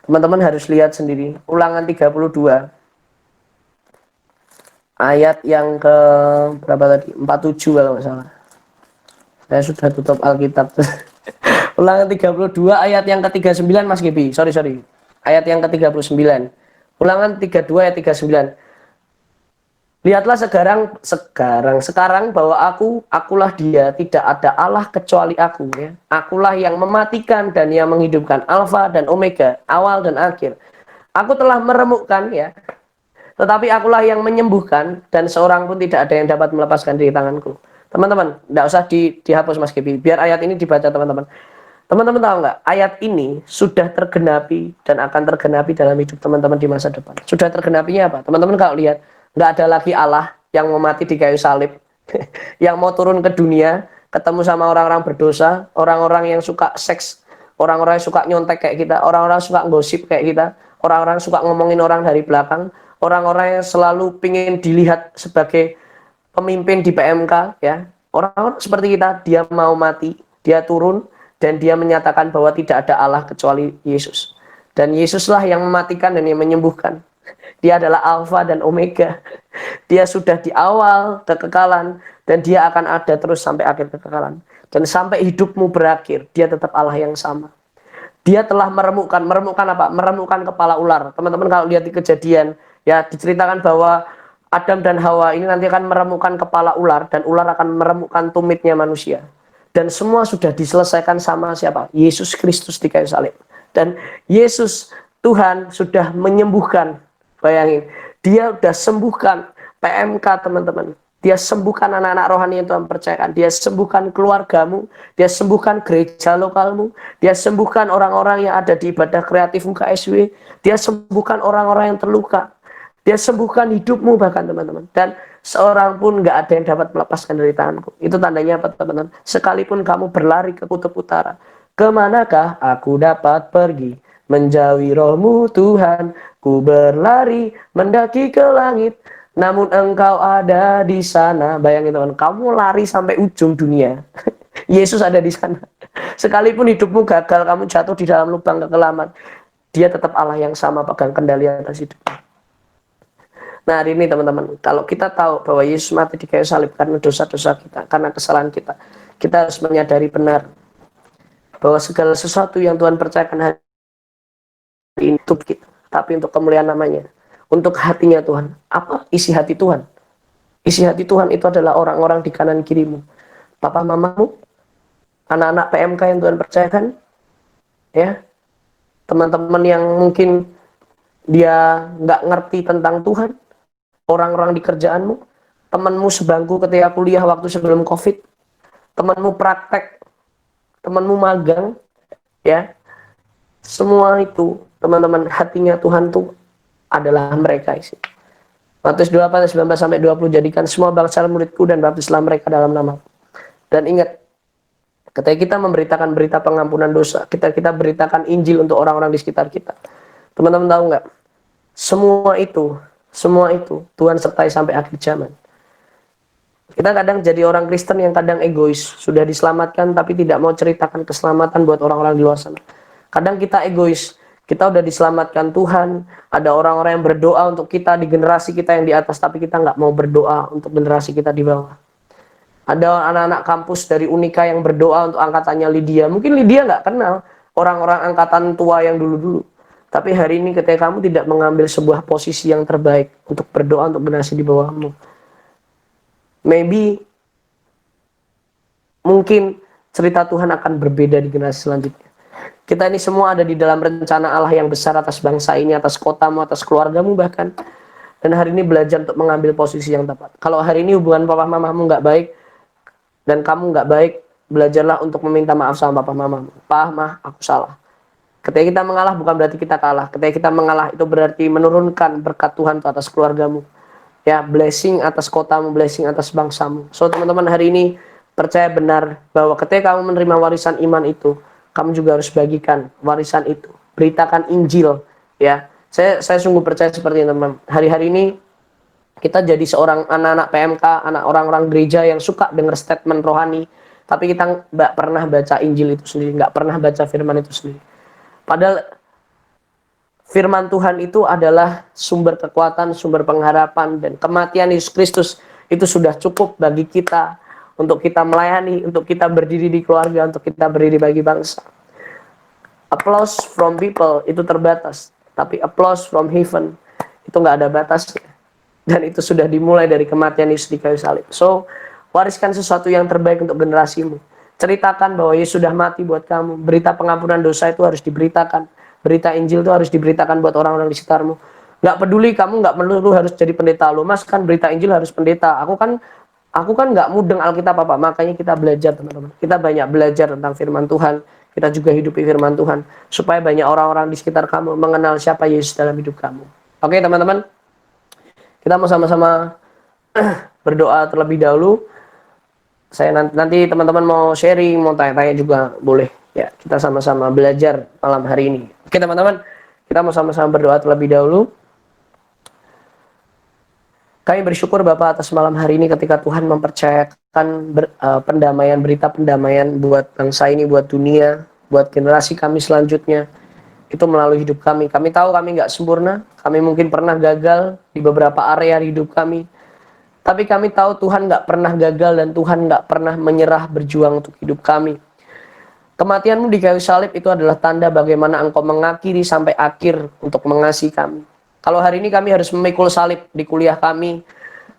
Teman-teman harus lihat sendiri. Ulangan 32, ayat yang ke berapa tadi? 47 kalau nggak salah. Saya sudah tutup Alkitab. Ulangan 32 ayat yang ke-39 Mas Gibi. Sorry. Ayat yang ke-39. Ulangan 32 ayat 39. Lihatlah sekarang bahwa akulah dia, tidak ada Allah kecuali aku, ya. Akulah yang mematikan dan yang menghidupkan, Alfa dan Omega, awal dan akhir. Aku telah meremukkan, ya, tetapi akulah yang menyembuhkan, dan seorang pun tidak ada yang dapat melepaskan dari tanganku. Teman-teman, tidak usah dihapus Mas Gibi, biar ayat ini dibaca teman-teman. Teman-teman tahu nggak, ayat ini sudah tergenapi dan akan tergenapi dalam hidup teman-teman di masa depan. Sudah tergenapinya apa? Teman-teman kalau lihat, nggak ada lagi Allah yang mau mati di kayu salib, yang mau turun ke dunia, ketemu sama orang-orang berdosa, orang-orang yang suka seks, orang-orang yang suka nyontek kayak kita, orang-orang yang suka gosip kayak kita, orang-orang yang suka ngomongin orang dari belakang, orang-orang yang selalu pingin dilihat sebagai pemimpin di PMK, ya. Orang-orang seperti kita, dia mau mati, dia turun, dan dia menyatakan bahwa tidak ada Allah kecuali Yesus. Dan Yesuslah yang mematikan dan yang menyembuhkan. Dia adalah Alfa dan Omega. Dia sudah di awal kekekalan dan dia akan ada terus sampai akhir kekekalan. Dan sampai hidupmu berakhir, dia tetap Allah yang sama. Dia telah meremukkan apa? Meremukkan kepala ular. Teman-teman kalau lihat di Kejadian, ya diceritakan bahwa Adam dan Hawa ini nanti akan meremukkan kepala ular dan ular akan meremukkan tumitnya manusia. Dan semua sudah diselesaikan sama siapa? Yesus Kristus di kayu salib. Dan Yesus Tuhan sudah menyembuhkan. Bayangin, dia sudah sembuhkan PMK teman-teman. Dia sembuhkan anak-anak rohani yang Tuhan percayakan. Dia sembuhkan keluargamu. Dia sembuhkan gereja lokalmu. Dia sembuhkan orang-orang yang ada di ibadah kreatif KSW. Dia sembuhkan orang-orang yang terluka. Dia sembuhkan hidupmu bahkan teman-teman. Dan seorang pun nggak ada yang dapat melepaskan dari tanganku. Itu tandanya apa teman-teman? Sekalipun kamu berlari ke kutub utara, kemanakah aku dapat pergi? Menjauhi rohmu Tuhan, ku berlari mendaki ke langit, namun engkau ada di sana. Bayangin teman, kamu lari sampai ujung dunia. Yesus ada di sana. Sekalipun hidupmu gagal, kamu jatuh di dalam lubang kekelaman, dia tetap Allah yang sama pegang kendali atas hidupmu. Nah hari ini teman-teman, kalau kita tahu bahwa Yesus mati di kayu salib karena dosa-dosa kita, karena kesalahan kita, kita harus menyadari benar bahwa segala sesuatu yang Tuhan percayakan hari ini untuk kita, tapi untuk kemuliaan namanya, untuk hatinya Tuhan. Apa isi hati Tuhan? Isi hati Tuhan itu adalah orang-orang di kanan kirimu, papa mamamu, anak-anak PMK yang Tuhan percayakan, ya, teman-teman yang mungkin dia nggak ngerti tentang Tuhan, orang-orang di kerjaanmu, temanmu sebangku ketika kuliah waktu sebelum COVID, temanmu praktek, temanmu magang, ya, semua itu teman-teman, hatinya Tuhan tuh adalah mereka isi. Matius 28 19-20, jadikan semua bangsa muridku dan baptislah mereka dalam nama. Dan ingat, ketika kita memberitakan berita pengampunan dosa, kita beritakan Injil untuk orang-orang di sekitar kita. Teman-teman tahu nggak? Semua itu Tuhan sertai sampai akhir zaman. Kita kadang jadi orang Kristen yang kadang egois, sudah diselamatkan tapi tidak mau ceritakan keselamatan buat orang-orang di luar sana. Kadang kita egois, kita udah diselamatkan Tuhan, ada orang-orang yang berdoa untuk kita di generasi kita yang di atas, tapi kita nggak mau berdoa untuk generasi kita di bawah. Ada anak-anak kampus dari Unika yang berdoa untuk angkatannya Lydia. Mungkin Lydia nggak kenal orang-orang angkatan tua yang dulu-dulu. Tapi hari ini ketika kamu tidak mengambil sebuah posisi yang terbaik untuk berdoa untuk generasi di bawahmu, mungkin cerita Tuhan akan berbeda di generasi selanjutnya. Kita ini semua ada di dalam rencana Allah yang besar atas bangsa ini, atas kotamu, atas keluargamu bahkan. Dan hari ini belajar untuk mengambil posisi yang tepat. Kalau hari ini hubungan papa mamamu nggak baik, dan kamu nggak baik, belajarlah untuk meminta maaf sama papa mamamu. Pa, mah, aku salah. Ketika kita mengalah bukan berarti kita kalah. Ketika kita mengalah itu berarti menurunkan berkat Tuhan atas keluargamu. Ya, blessing atas kotamu, blessing atas bangsamu. So teman-teman hari ini percaya benar bahwa ketika kamu menerima warisan iman itu, kamu juga harus bagikan warisan itu. Beritakan Injil. Ya, saya sungguh percaya seperti ini teman. Hari-hari ini kita jadi seorang anak-anak PMK, anak orang-orang gereja yang suka dengar statement rohani, tapi kita nggak pernah baca Injil itu sendiri, nggak pernah baca firman itu sendiri. Padahal firman Tuhan itu adalah sumber kekuatan, sumber pengharapan, dan kematian Yesus Kristus itu sudah cukup bagi kita untuk kita melayani, untuk kita berdiri di keluarga, untuk kita berdiri bagi bangsa. Applause from people itu terbatas, tapi applause from heaven itu nggak ada batasnya. Dan itu sudah dimulai dari kematian Yesus di kayu salib. So, wariskan sesuatu yang terbaik untuk generasimu. Ceritakan bahwa Yesus sudah mati buat kamu. Berita pengampunan dosa itu harus diberitakan. Berita Injil itu harus diberitakan buat orang-orang di sekitarmu. Nggak peduli kamu nggak perlu harus jadi pendeta. Lo mas kan berita Injil harus pendeta. Aku kan nggak mudeng Alkitab apa. Makanya kita belajar teman-teman. Kita banyak belajar tentang firman Tuhan. Kita juga hidupi firman Tuhan. Supaya banyak orang-orang di sekitar kamu mengenal siapa Yesus dalam hidup kamu. Oke teman-teman. Kita mau sama-sama berdoa terlebih dahulu. Saya nanti teman-teman mau sharing, mau tanya-tanya juga boleh. Ya, kita sama-sama belajar malam hari ini. Oke teman-teman, kita mau sama-sama berdoa terlebih dahulu. Kami bersyukur Bapak atas malam hari ini ketika Tuhan mempercayakan pendamaian, berita pendamaian buat bangsa ini, buat dunia, buat generasi kami selanjutnya. Itu melalui hidup kami. Kami tahu kami nggak sempurna. Kami mungkin pernah gagal di beberapa area di hidup kami. Tapi kami tahu Tuhan nggak pernah gagal dan Tuhan nggak pernah menyerah berjuang untuk hidup kami. Kematian-Mu di kayu salib itu adalah tanda bagaimana Engkau mengakhiri sampai akhir untuk mengasihi kami. Kalau hari ini kami harus memikul salib di kuliah kami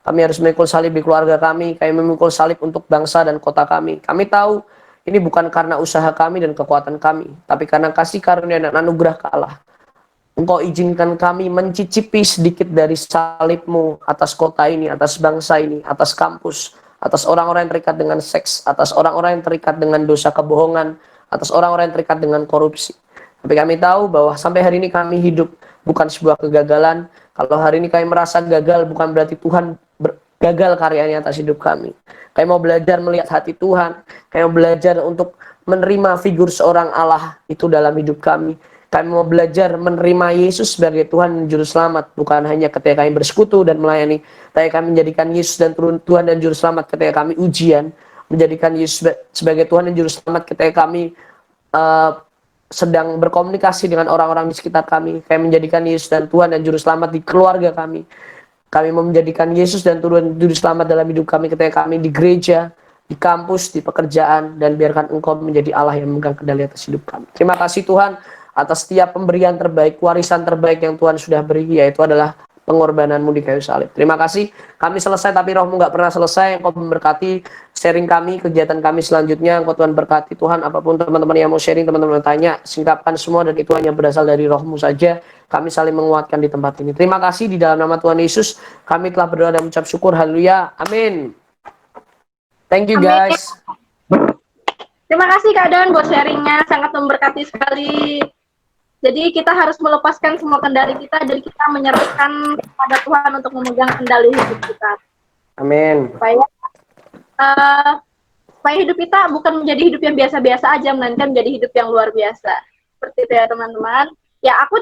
harus memikul salib di keluarga kami memikul salib untuk bangsa dan kota kami. Kami tahu ini bukan karena usaha kami dan kekuatan kami, tapi karena kasih karunia dan anugerah Allah. Engkau izinkan kami mencicipi sedikit dari salib-Mu atas kota ini, atas bangsa ini, atas kampus, atas orang-orang yang terikat dengan seks, atas orang-orang yang terikat dengan dosa kebohongan, atas orang-orang yang terikat dengan korupsi. Tapi kami tahu bahwa sampai hari ini kami hidup bukan sebuah kegagalan. Kalau hari ini kami merasa gagal, bukan berarti Tuhan gagal karyanya atas hidup kami. Kami mau belajar melihat hati Tuhan. Kami mau belajar untuk menerima figur seorang Allah itu dalam hidup kami. Kami mau belajar menerima Yesus sebagai Tuhan dan Juru Selamat. Bukan hanya ketika kami bersekutu dan melayani, tapi kami menjadikan Yesus dan Tuhan dan Juru Selamat ketika kami ujian. Menjadikan Yesus sebagai Tuhan dan Juru Selamat ketika kami sedang berkomunikasi dengan orang-orang di sekitar kami. Kami menjadikan Yesus dan Tuhan dan Juru Selamat di keluarga kami. Kami mau menjadikan Yesus dan Tuhan dan Juru Selamat dalam hidup kami ketika kami di gereja, di kampus, di pekerjaan. Dan biarkan Engkau menjadi Allah yang memegang kendali atas hidup kami. Terima kasih Tuhan atas setiap pemberian terbaik, warisan terbaik yang Tuhan sudah beri, yaitu adalah pengorbanan-Mu di kayu salib. Terima kasih, kami selesai tapi Roh-Mu nggak pernah selesai. Engkau memberkati sharing kami, kegiatan kami selanjutnya. Engkau Tuhan berkati Tuhan, apapun teman-teman yang mau sharing, teman-teman tanya, singkapkan semua dan itu hanya berasal dari Roh-Mu saja. Kami saling menguatkan di tempat ini. Terima kasih di dalam nama Tuhan Yesus. Kami telah berdoa dan mengucap syukur. Haleluya. Amin. Thank you guys. Terima kasih Kak Dan buat sharingnya, sangat memberkati sekali. Jadi kita harus melepaskan semua kendali kita dan kita menyerahkan kepada Tuhan untuk memegang kendali hidup kita. Amin. Supaya hidup kita bukan menjadi hidup yang biasa-biasa aja, melainkan menjadi hidup yang luar biasa. Seperti itu ya teman-teman. Ya aku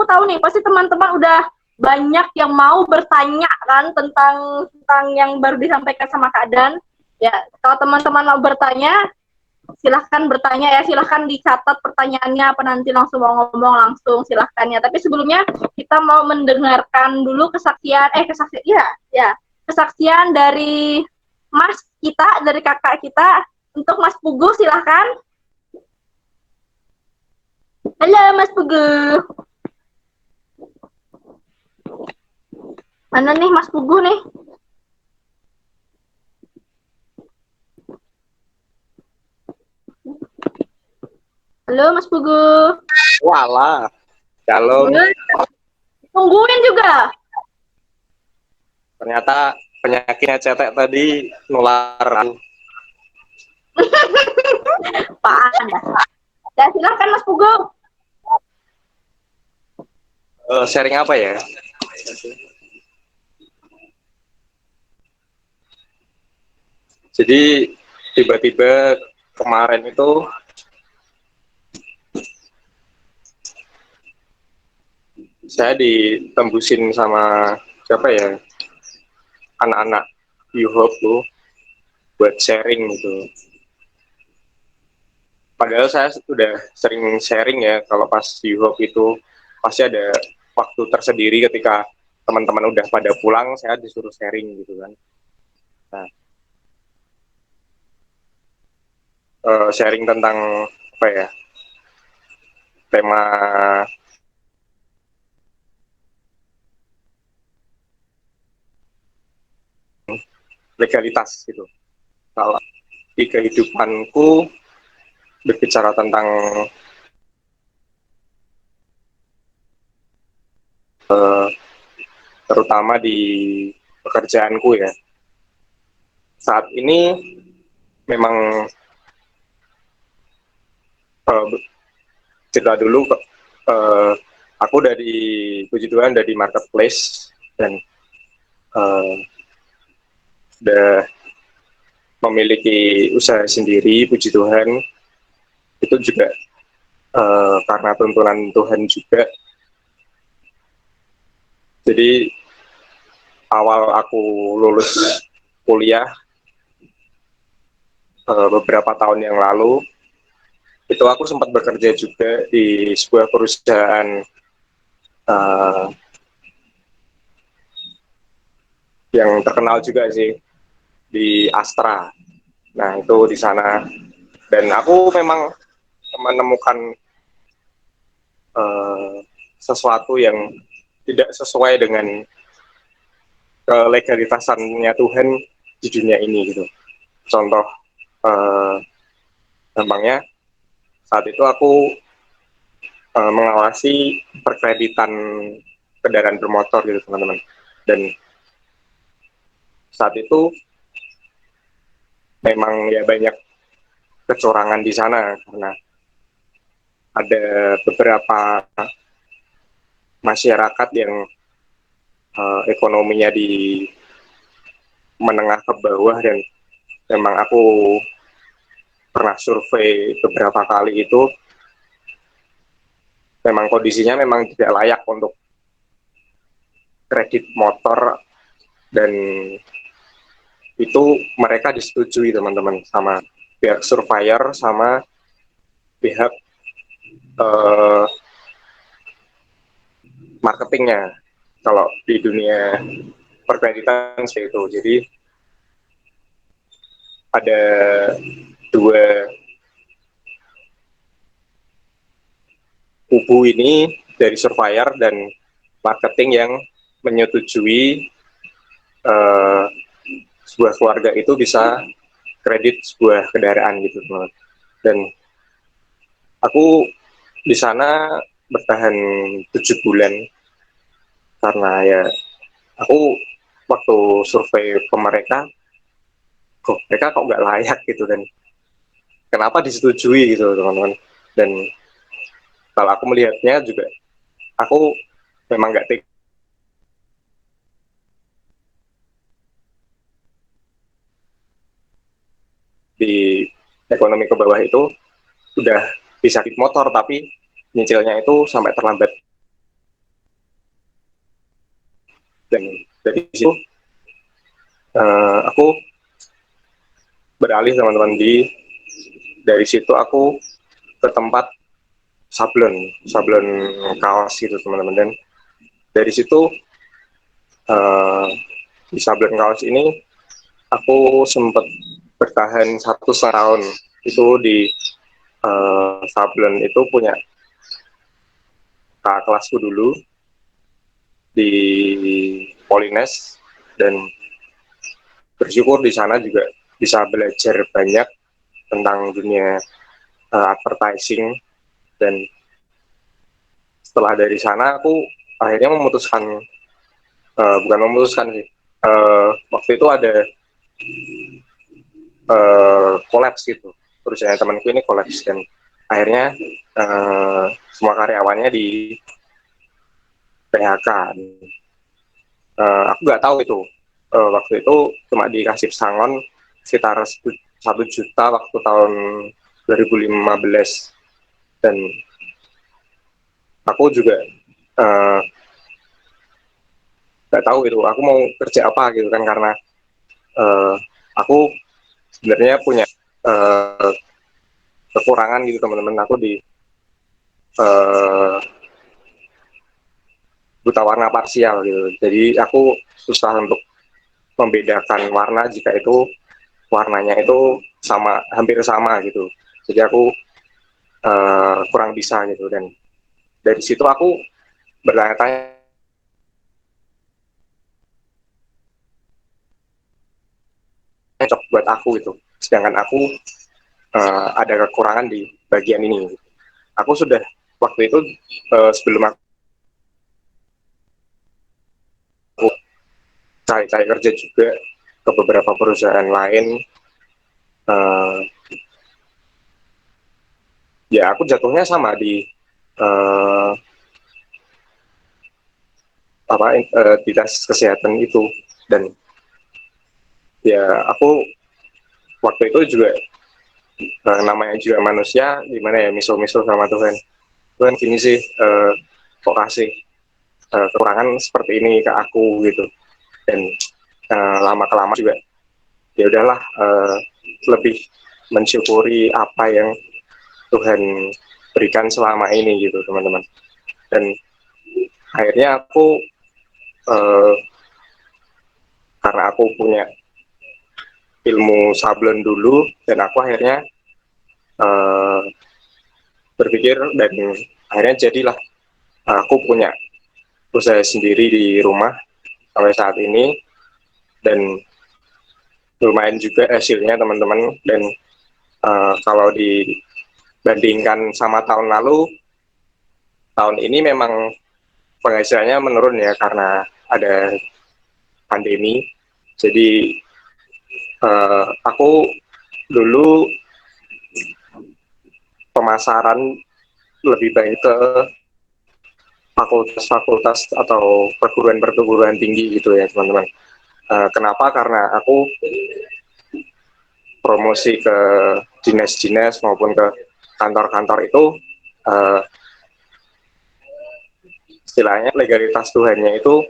tahu nih, pasti teman-teman udah banyak yang mau bertanya kan tentang yang baru disampaikan sama Kak Dan. Ya kalau teman-teman mau bertanya, silahkan bertanya ya, silahkan dicatat pertanyaannya apa, nanti langsung mau ngomong langsung silahkan ya. Tapi sebelumnya kita mau mendengarkan dulu kesaksian dari Mas kita, dari kakak kita. Untuk Mas Pugu silahkan. Halo Mas Pugu. Mana nih Mas Pugu nih? Halo Mas Pugu. Walah, shalom. Tungguin juga. Ternyata penyakitnya cetek tadi nularan. Apaan dah? Ya silakan Mas Pugu. Sharing apa ya? Jadi tiba-tiba kemarin itu saya ditembusin sama siapa ya, anak-anak U-Hope tuh buat sharing gitu. Padahal saya sudah sering sharing ya, kalau pas U-Hope itu pasti ada waktu tersendiri ketika teman-teman udah pada pulang, saya disuruh sharing gitu kan. Nah, sharing tentang apa ya, tema legalitas gitu. Kalau di kehidupanku berbicara tentang terutama di pekerjaanku ya, saat ini memang uh, cerita dulu, aku dari puji Tuhan dari marketplace dan udah memiliki usaha sendiri, puji Tuhan. Itu juga karena tuntunan Tuhan juga. Jadi awal aku lulus kuliah beberapa tahun yang lalu, itu aku sempat bekerja juga di sebuah perusahaan yang terkenal juga sih, di Astra. Nah itu di sana, dan aku memang menemukan sesuatu yang tidak sesuai dengan legalitasannya Tuhan di dunia ini gitu. Contoh gampangnya, saat itu aku mengawasi perkreditan kendaraan bermotor gitu teman-teman, dan saat itu memang ya banyak kecurangan di sana karena ada beberapa masyarakat yang ekonominya di menengah ke bawah, dan memang aku pernah survei beberapa kali, itu memang kondisinya memang tidak layak untuk kredit motor, dan itu mereka disetujui teman-teman sama pihak surveyor sama pihak marketingnya kalau di dunia perkreditan seperti itu. Jadi ada dua kubu ini dari surveyor dan marketing yang menyetujui sebuah keluarga itu bisa kredit sebuah kendaraan gitu teman. Dan aku di sana bertahan 7 bulan karena ya aku waktu survei ke mereka, kok mereka kok nggak layak gitu, dan kenapa disetujui gitu teman-teman. Dan kalau aku melihatnya juga, aku memang nggak di ekonomi ke bawah itu udah bisa kredit motor, tapi nyicilnya itu sampai terlambat. Dan dari situ aku beralih teman-teman, dari situ aku ke tempat sablon kaos gitu teman-teman. Dan dari situ di sablon kaos ini aku sempat bertahan 1,5 tahun. Itu di sablon itu punya kakak kelasku dulu di Polines, dan bersyukur di sana juga bisa belajar banyak tentang dunia advertising. Dan setelah dari sana aku akhirnya memutuskan, bukan memutuskan sih, waktu itu ada kolaps gitu, perusahaan temanku ini kolaps, dan akhirnya semua karyawannya di PHK. Aku nggak tahu itu, waktu itu cuma dikasih pesangon sekitar 1 juta waktu tahun 2015, dan aku juga nggak tahu itu aku mau kerja apa gitu kan, karena aku sebenarnya punya kekurangan gitu teman-teman. Aku di buta warna parsial gitu, jadi aku susah untuk membedakan warna jika itu warnanya itu sama, hampir sama gitu. Jadi aku kurang bisa gitu, dan dari situ aku bertanya-tanya cocok buat aku gitu. Sedangkan aku ada kekurangan di bagian ini. Aku sudah waktu itu sebelum aku cari-cari kerja juga ke beberapa perusahaan lain, eh, ya aku jatuhnya sama di eh, di tes kesehatan itu. Dan ya aku waktu itu juga namanya juga manusia, gimana ya, miso-miso sama Tuhan. Tuhan gini sih, kok kasih kekurangan seperti ini ke aku gitu. Dan lama kelama juga ya udahlah, lebih mensyukuri apa yang Tuhan berikan selama ini gitu teman-teman. Dan akhirnya aku eh, karena aku punya ilmu sablon dulu, dan aku akhirnya eh, berpikir, dan akhirnya jadilah aku punya usaha sendiri di rumah sampai saat ini. Dan lumayan juga hasilnya teman-teman. Dan kalau dibandingkan sama tahun lalu, tahun ini memang penghasilannya menurun ya, karena ada pandemi. Jadi aku dulu pemasaran lebih baik ke fakultas-fakultas atau perguruan-perguruan tinggi gitu ya teman-teman. Kenapa? Karena aku promosi ke dinas-dinas maupun ke kantor-kantor itu, uh, istilahnya legalitas Tuhannya itu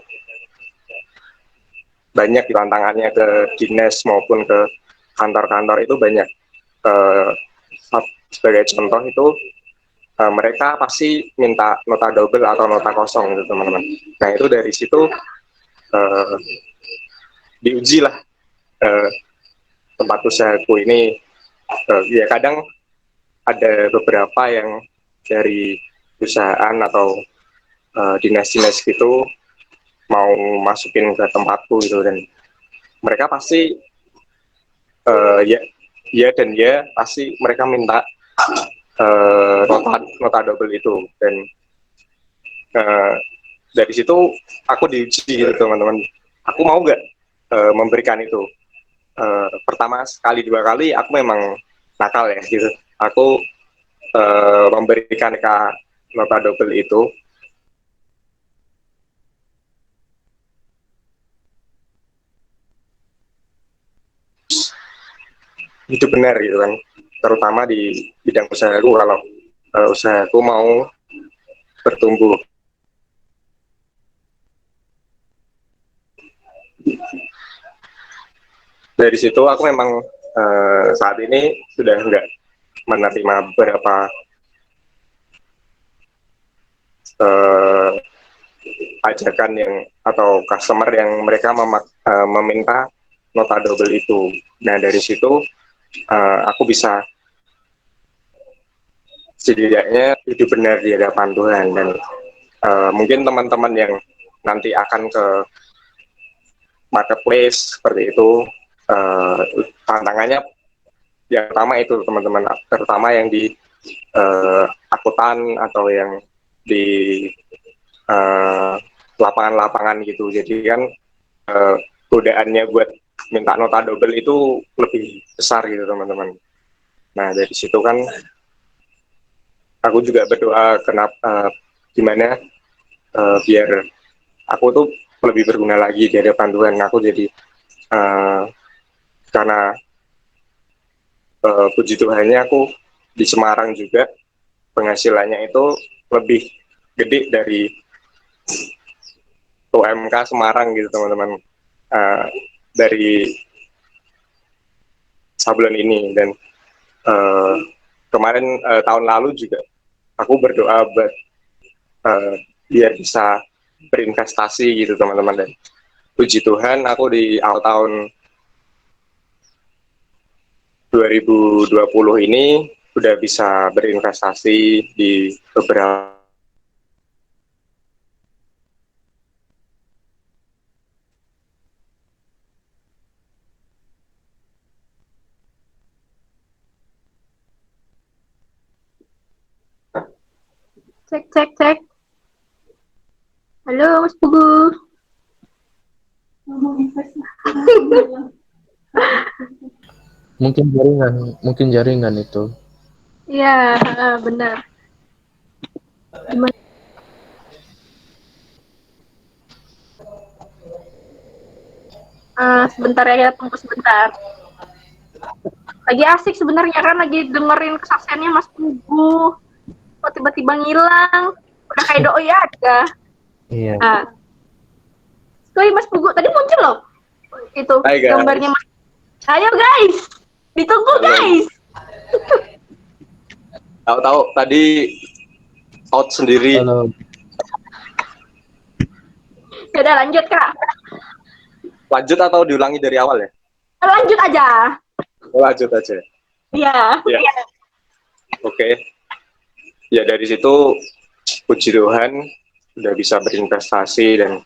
banyak, tantangannya ke dinas maupun ke kantor-kantor itu banyak. Uh, Sebagai contoh itu, mereka pasti minta nota double atau nota kosong gitu teman-teman. Nah itu dari situ uh, diuji lah uh, tempat usahaku ini. Ya kadang ada beberapa yang dari perusahaan atau dinas-dinas gitu mau masukin ke tempatku gitu, dan mereka pasti ya ya dan ya pasti mereka minta nota double itu. Dan uh, dari situ aku diuji gitu teman-teman, aku mau nggak memberikan itu. Pertama sekali, dua kali aku memang nakal ya gitu, aku memberikan nota double itu benar gitu kan, terutama di bidang usahaku. Kalau usahaku mau bertumbuh, dari situ aku memang saat ini sudah enggak menerima beberapa ajakan yang atau customer yang mereka meminta nota double itu. Nah dari situ aku bisa setidaknya hidup benar di hadapan Tuhan. Dan mungkin teman-teman yang nanti akan ke marketplace seperti itu, tantangannya yang pertama itu teman-teman, terutama yang di akuntan atau yang di lapangan-lapangan gitu. Jadi kan godaannya buat minta nota double itu lebih besar gitu teman-teman. Nah dari situ kan aku juga berdoa kenapa gimana biar aku tuh lebih berguna lagi di hadapan Tuhan. Aku jadi karena puji Tuhannya aku di Semarang juga penghasilannya itu lebih gede dari UMK Semarang gitu teman-teman, dari sablon ini. Dan kemarin tahun lalu juga aku berdoa buat biar bisa berinvestasi gitu teman-teman. Dan puji Tuhan aku di awal tahun 2020 ini udah bisa berinvestasi di beberapa Cek, cek, cek. Halo, Mas Pugu. Mungkin jaringan itu. Iya, benar. Gimana? Sebentar ya, kita tunggu sebentar. Lagi asik sebenarnya kan, lagi dengerin kesaksiannya Mas Pugu. Kok tiba-tiba ngilang? Udah kayak doi aja. Iya. Tuh Mas Pugu, tadi muncul loh. Itu Hai, guys. gambarnya Mas. Ayo guys, ditunggu Halo. guys. tahu-tahu tadi out sendiri. Halo. Ya udah lanjut Kak. Lanjut atau diulangi dari awal ya? Lanjut aja. Lanjut aja. Iya. Ya. Oke. Ya dari situ puji Tuhan udah bisa berinvestasi dan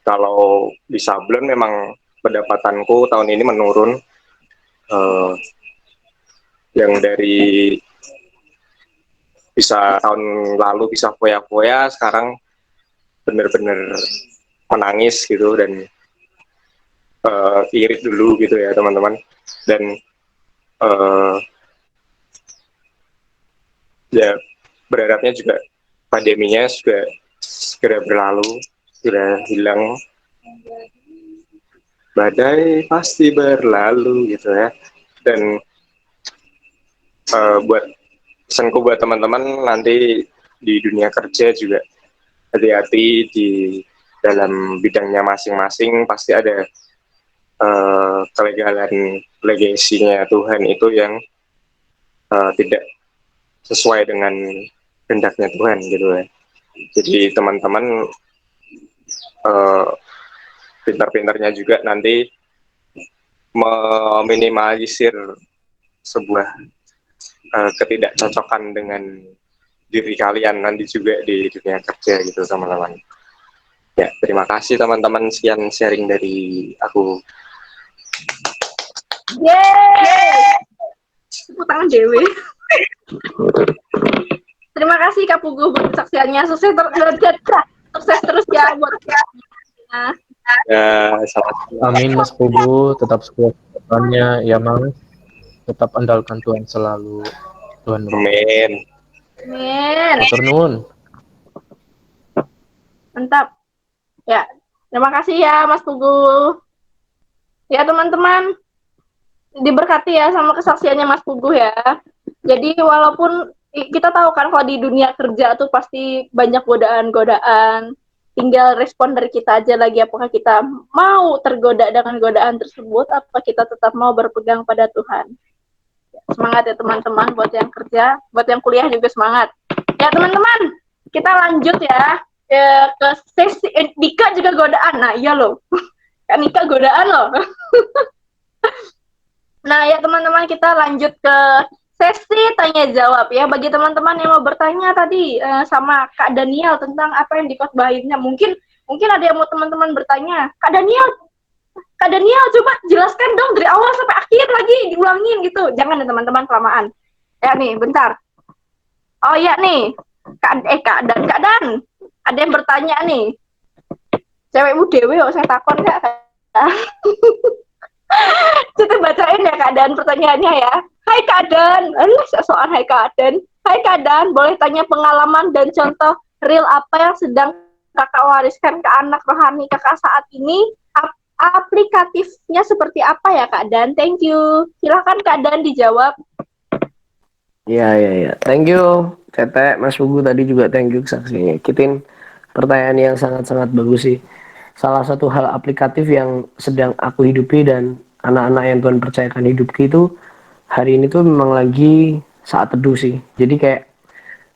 kalau di Sablon memang pendapatanku tahun ini menurun. Yang dari bisa tahun lalu bisa foya-foya, sekarang bener-bener menangis gitu dan irit dulu gitu ya teman-teman. Dan ya berharapnya juga pandeminya juga segera berlalu, segera hilang. Badai pasti berlalu gitu ya. Dan buat pesanku buat teman-teman nanti di dunia kerja juga hati-hati di dalam bidangnya masing-masing, pasti ada kelegalan legasinya Tuhan itu yang tidak sesuai dengan kehendaknya Tuhan gitu ya. Jadi teman-teman pintar-pintarnya juga nanti meminimalisir sebuah ketidakcocokan dengan diri kalian nanti juga di dunia kerja gitu teman-teman. Ya, terima kasih teman-teman, sekian sharing dari aku. Yeay. Tepuk tangan Dewi. Terima kasih Kak Pugu buat kesaksiannya. Sukses terus ya buat Ya, salam. Amin Mas Pugu, tetap sukses depannya ya Mas. Tetap andalkan Tuhan selalu. Tuhan Amin. Amin. Matur nuwun. Mantap. Ya, terima kasih ya Mas Pugu. Ya teman-teman, diberkati ya sama kesaksiannya Mas Pugu ya. Jadi walaupun kita tahu kan kalau di dunia kerja tuh pasti banyak godaan-godaan. Tinggal respon dari kita aja lagi, apakah kita mau tergoda dengan godaan tersebut, apa kita tetap mau berpegang pada Tuhan. Semangat ya teman-teman, buat yang kerja, buat yang kuliah juga semangat. Ya teman-teman, kita lanjut ya ke sesi. Nika juga godaan, nah iya loh. Kak Nika godaan loh. Nah ya teman-teman, kita lanjut ke sesi tanya jawab ya. Bagi teman-teman yang mau bertanya tadi sama Kak Daniel tentang apa yang dikhotbahinnya, mungkin ada yang mau teman-teman bertanya, Kak Daniel coba jelaskan dong dari awal sampai akhir lagi, diulangin gitu. Jangan ya teman-teman, kelamaan. Ya nih, bentar. Oh iya nih, Kak Dan, ada yang bertanya nih. Cewekmu dewe kok saya takon Kak. Kita bacain ya Kak Dan pertanyaannya ya. Hai Kak Dan, soal hai Kak Dan. Hai Kak Dan, boleh tanya pengalaman dan contoh real apa yang sedang Kakak wariskan ke anak rohani Kakak saat ini? Aplikatifnya seperti apa ya Kak Dan? Thank you. Silakan Kak Dan dijawab. Ya. Thank you, Tete, Mas Pugu tadi juga thank you saksinya. Kitin pertanyaan yang sangat-sangat bagus sih. Salah satu hal aplikatif yang sedang aku hidupi dan anak-anak yang Tuhan percayakan hidupku itu hari ini tuh memang lagi saat teduh sih. Jadi kayak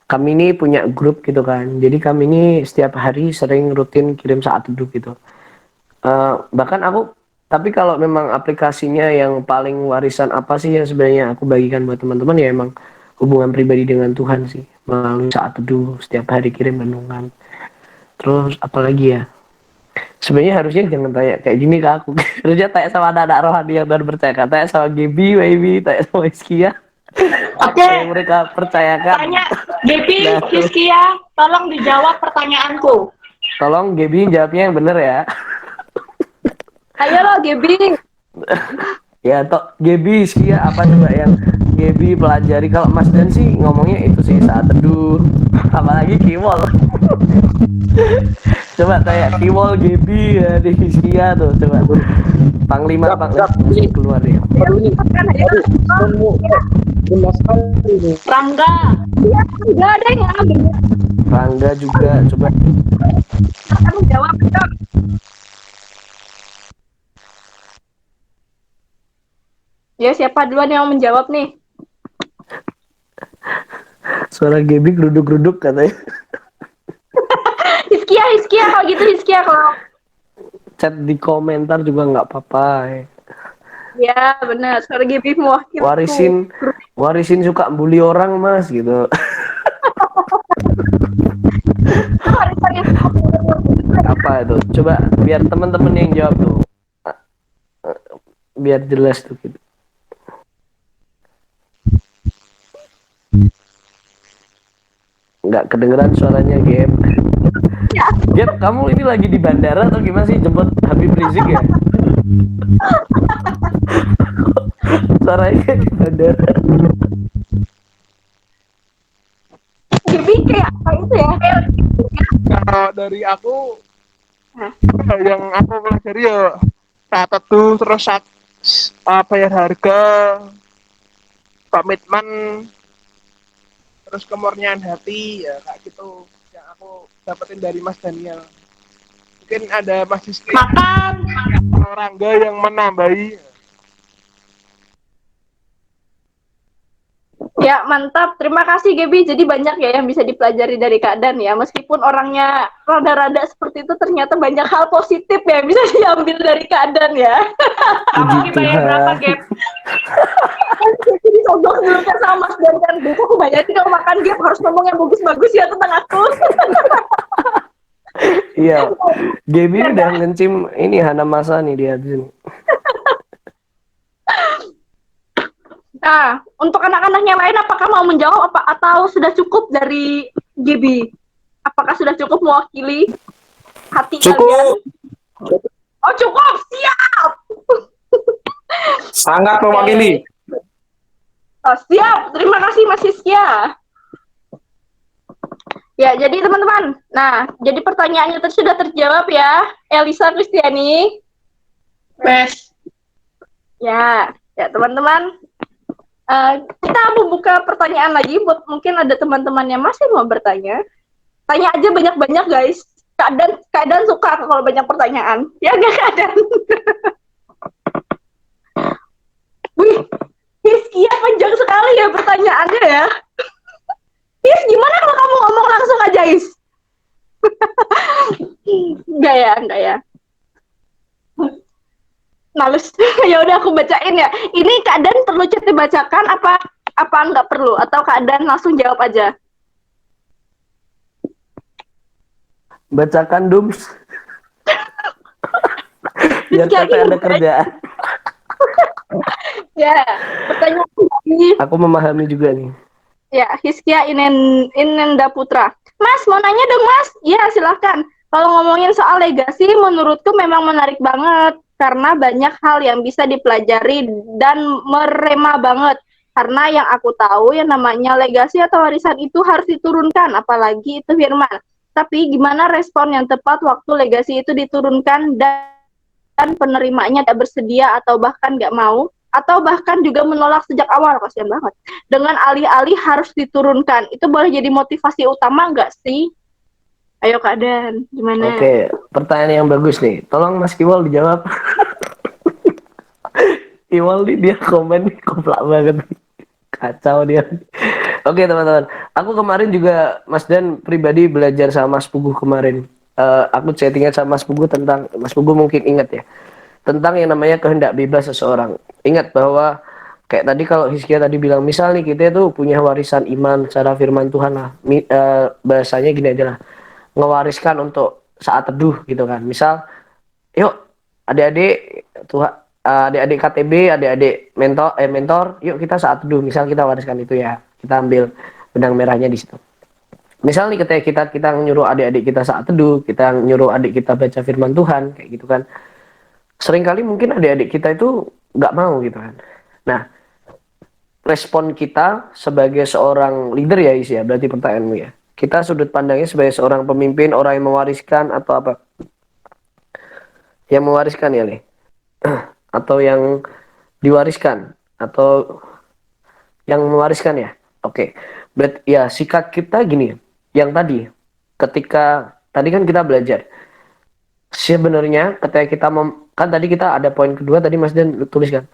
kami ini punya grup gitu kan. Jadi kami ini setiap hari sering rutin kirim saat teduh gitu. Bahkan aku Tapi kalau memang aplikasinya yang paling warisan apa sih yang sebenarnya aku bagikan buat teman-teman ya emang hubungan pribadi dengan Tuhan sih melalui saat teduh setiap hari kirim renungan. Terus apalagi ya? Sebenarnya harusnya jangan tanya kayak gini ke aku. Harusnya tanya sama anak-anak rohani yang baru percaya. Tanya sama Gaby, Baby, tanya sama Iskia. Apa Oke, yang mereka percayakan? tanya Gaby, Nah, Hiskia, tolong dijawab pertanyaanku. tolong Gaby jawabnya yang bener ya. Ayo lo Gaby. Ya, toh Gaby sih ya apa coba yang Gaby pelajari kalau Mas Dan sih ngomongnya itu sih saat teduh, apalagi Kiwol. Coba tanya Kiwol Gaby ya di Hiskia tuh coba. Panglima keluar ya. Rangga. Iya, enggak ada yang ngambil. Rangga juga coba. Kamu jawab dong. Ya, siapa duluan yang mau menjawab nih? Suara Gaby geruduk-geruduk katanya. Hiskia kalau gitu Hiskia kalau. Chat di komentar juga nggak apa-apa. Ya, benar. Suara Gaby mewakili. Warisin suka bully orang Mas gitu. Apa itu? Coba biar teman-teman yang jawab tuh. Biar jelas tuh gitu. Nggak kedengeran suaranya Gap. Gap, kamu ini lagi di bandara atau gimana sih jemput Habib Rizik ya? Suaranya di bandara. Gaby kayak apa itu ya? Kalau dari aku yang aku pelajari ya catat tuh terus bayar harga, komitmen, terus kemurnian hati ya kayak gitu yang aku dapetin dari Mas Daniel. Mungkin ada Mas Rizky Makan. Rangga yang menambahi. Ya, mantap. Terima kasih Gaby. Jadi banyak ya yang bisa dipelajari dari Kak Dan ya. Meskipun orangnya rada-rada seperti itu, ternyata banyak hal positif ya yang bisa diambil dari Kak Dan ya. Kamu bayar berapa, Gap? Jadi sogok dulu kan sama Mas Dan kan. Besok aku bayarin kalau makan Gap harus ngomong yang bagus-bagus ya tentang aku. Iya. Gaby udah ngencim ini Hana Masa nih dia di sini. Nah, untuk anak-anak yang lain apakah mau menjawab apa atau sudah cukup dari Gaby? Apakah sudah cukup mewakili hati kalian? Oh, cukup. Siap. Sangat mewakili. Oh, siap. Terima kasih Mas Hiskia. Ya, jadi teman-teman. Nah, jadi pertanyaannya tadi sudah terjawab ya. Elisa Kristiani. Yes. Ya, teman-teman. Kita membuka pertanyaan lagi buat mungkin ada teman-teman yang masih mau bertanya. Tanya aja banyak-banyak guys. Keadaan suka kalau banyak pertanyaan. Ya gak Keadaan. Wih, Hiskia panjang sekali ya pertanyaannya ya. His, gimana kalau kamu ngomong langsung aja His? Enggak ya. Males. Ya udah aku bacain ya. Ini keadaan perlu chat dibacakan apa nggak perlu atau keadaan langsung jawab aja? Bacakan Dums. Biar capek ada kerjaan. Ya, pertanyaan ini. Aku memahami juga nih. Ya, Hiskia Inenda Putra. Mas, mau nanya dong Mas? Ya, silahkan. Kalau ngomongin soal legasi, menurutku memang menarik banget. Karena banyak hal yang bisa dipelajari dan merema banget. Karena yang aku tahu yang namanya legasi atau warisan itu harus diturunkan, apalagi itu firman. Tapi gimana respon yang tepat waktu legasi itu diturunkan dan penerimanya tidak bersedia atau bahkan nggak mau, atau bahkan juga menolak sejak awal, kasihan banget. Dengan alih-alih harus diturunkan, itu boleh jadi motivasi utama nggak sih? Ayo Kak Dan, gimana? Oke, pertanyaan yang bagus nih. Tolong Mas Kiwal dijawab. Kiwal nih dia komen nih, koplak banget. Kacau dia. Oke teman-teman, aku kemarin juga Mas Dan pribadi belajar sama Mas Puguh kemarin. Aku chattingan sama Mas Puguh tentang, Mas Puguh mungkin ingat ya, tentang yang namanya kehendak bebas seseorang. Ingat bahwa kayak tadi kalau Hizkia tadi bilang, misal nih kita itu punya warisan iman secara firman Tuhan lah. Bahasanya gini aja lah, ngewariskan untuk saat teduh gitu kan. Misal, yuk adik-adik Tuhan, adik-adik KTB, adik-adik mentor, yuk kita saat teduh. Misal kita wariskan itu ya, kita ambil benang merahnya di situ. Misal nih ketika kita nyuruh adik-adik kita saat teduh, kita nyuruh adik kita baca firman Tuhan kayak gitu kan. Seringkali mungkin adik-adik kita itu nggak mau gitu kan. Nah, respon kita sebagai seorang leader ya Is ya, berarti pertanyaanmu ya. Kita sudut pandangnya sebagai seorang pemimpin, orang yang mewariskan atau apa? Yang mewariskan ya nih. Atau yang diwariskan atau yang mewariskan ya. Oke. Berarti ya sikap kita gini. Yang tadi ketika tadi kan kita belajar sebenarnya ketika kita kan tadi kita ada poin kedua tadi Mas Dan tuliskan.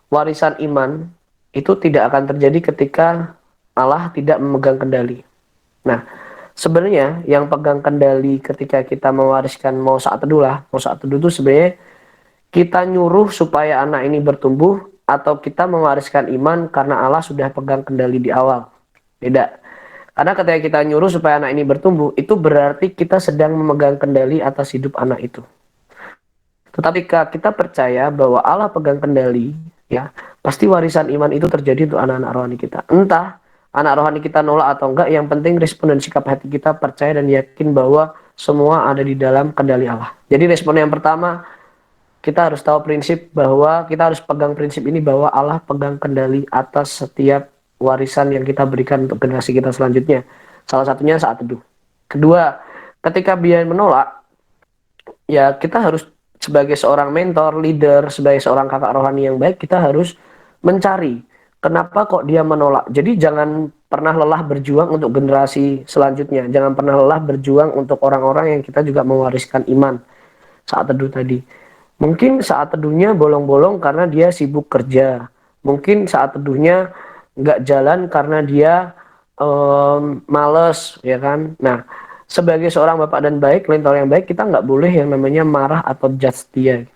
Warisan iman itu tidak akan terjadi ketika Allah tidak memegang kendali. Nah, sebenarnya yang pegang kendali ketika kita mewariskan mau saat teduh itu sebenarnya kita nyuruh supaya anak ini bertumbuh atau kita mewariskan iman karena Allah sudah pegang kendali di awal. Beda. Karena ketika kita nyuruh supaya anak ini bertumbuh, itu berarti kita sedang memegang kendali atas hidup anak itu. Tetapi kita percaya bahwa Allah pegang kendali, ya, pasti warisan iman itu terjadi untuk anak-anak rohani kita. Entah anak rohani kita nolak atau enggak, yang penting respon dan sikap hati kita percaya dan yakin bahwa semua ada di dalam kendali Allah. Jadi respon yang pertama, kita harus tahu prinsip bahwa kita harus pegang prinsip ini bahwa Allah pegang kendali atas setiap warisan yang kita berikan untuk generasi kita selanjutnya. Salah satunya saat teduh. Kedua, ketika dia menolak, ya kita harus sebagai seorang mentor, leader, sebagai seorang kakak rohani yang baik, kita harus mencari kenapa kok dia menolak. Jadi jangan pernah lelah berjuang untuk generasi selanjutnya. Jangan pernah lelah berjuang untuk orang-orang yang kita juga mewariskan iman saat teduh tadi. Mungkin saat teduhnya bolong-bolong karena dia sibuk kerja. Mungkin saat teduhnya nggak jalan karena dia males, ya kan. Nah, sebagai seorang bapak dan baik, mentor yang baik, kita nggak boleh yang namanya marah atau judge dia.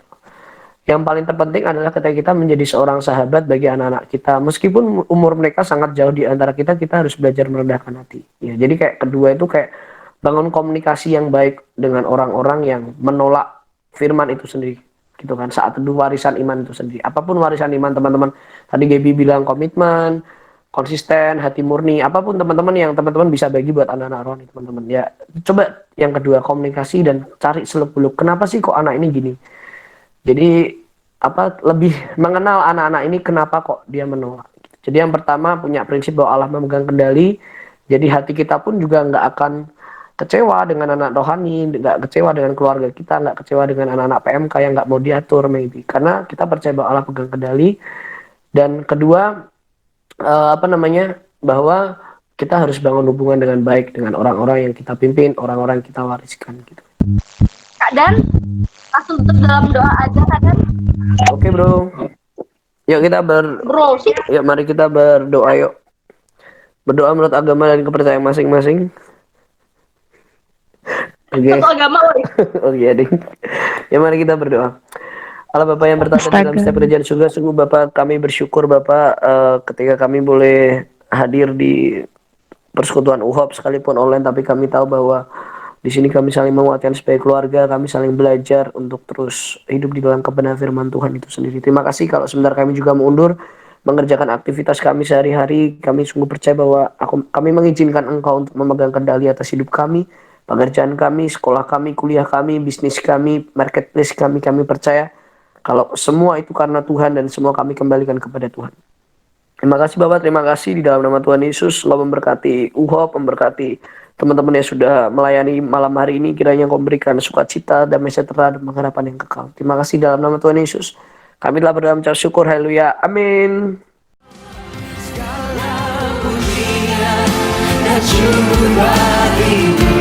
Yang paling terpenting adalah ketika kita menjadi seorang sahabat bagi anak-anak kita, meskipun umur mereka sangat jauh di antara kita harus belajar merendahkan hati. Ya, jadi kayak kedua itu kayak bangun komunikasi yang baik dengan orang-orang yang menolak firman itu sendiri. Gitu kan, saat teduh warisan iman itu sendiri. Apapun warisan iman teman-teman, tadi Gaby bilang komitmen, konsisten, hati murni, apapun teman-teman yang teman-teman bisa bagi buat anak-anak rohani teman-teman. Ya, coba yang kedua komunikasi dan cari seluk-beluk. Kenapa sih kok anak ini gini? Jadi lebih mengenal anak-anak ini kenapa kok dia menolak. Jadi yang pertama punya prinsip bahwa Allah memegang kendali. Jadi hati kita pun juga nggak akan kecewa dengan anak rohani, nggak kecewa dengan keluarga kita, nggak kecewa dengan anak-anak PMK yang nggak mau diatur maybe. Karena kita percaya bahwa Allah pegang kendali. Dan kedua, bahwa kita harus bangun hubungan dengan baik dengan orang-orang yang kita pimpin, orang-orang yang kita wariskan gitu. Kak Dan, langsung tutup dalam doa aja Kak Dan. Oke bro. Yuk kita Bro sih. yuk mari kita berdoa yuk. Berdoa menurut agama dan kepercayaan masing-masing. Oke. Satu agama woy. Oh iya ding. Ya mari kita berdoa. Allah Bapa yang bertata di dalam setiap kerajaan surga, sungguh Bapa kami bersyukur Bapa ketika kami boleh hadir di persekutuan UHOP sekalipun online, tapi kami tahu bahwa di sini kami saling menguatkan sebagai keluarga, kami saling belajar untuk terus hidup di dalam kebenaran firman Tuhan itu sendiri. Terima kasih kalau sebentar kami juga mundur mengerjakan aktivitas kami sehari-hari. Kami sungguh percaya bahwa kami mengizinkan Engkau untuk memegang kendali atas hidup kami, pekerjaan kami, sekolah kami, kuliah kami, bisnis kami, marketplace kami. Kami percaya kalau semua itu karena Tuhan dan semua kami kembalikan kepada Tuhan. Terima kasih Bapak, terima kasih di dalam nama Tuhan Yesus. Engkau memberkati UHOP, memberkati teman-teman yang sudah melayani malam hari ini. Kiranya Engkau memberikan sukacita, damai sejahtera, dan pengharapan yang kekal. Terima kasih dalam nama Tuhan Yesus. Kami telah berdoa mengucap syukur. Haleluya. Amin. Segala pujian dan syukur bagimu.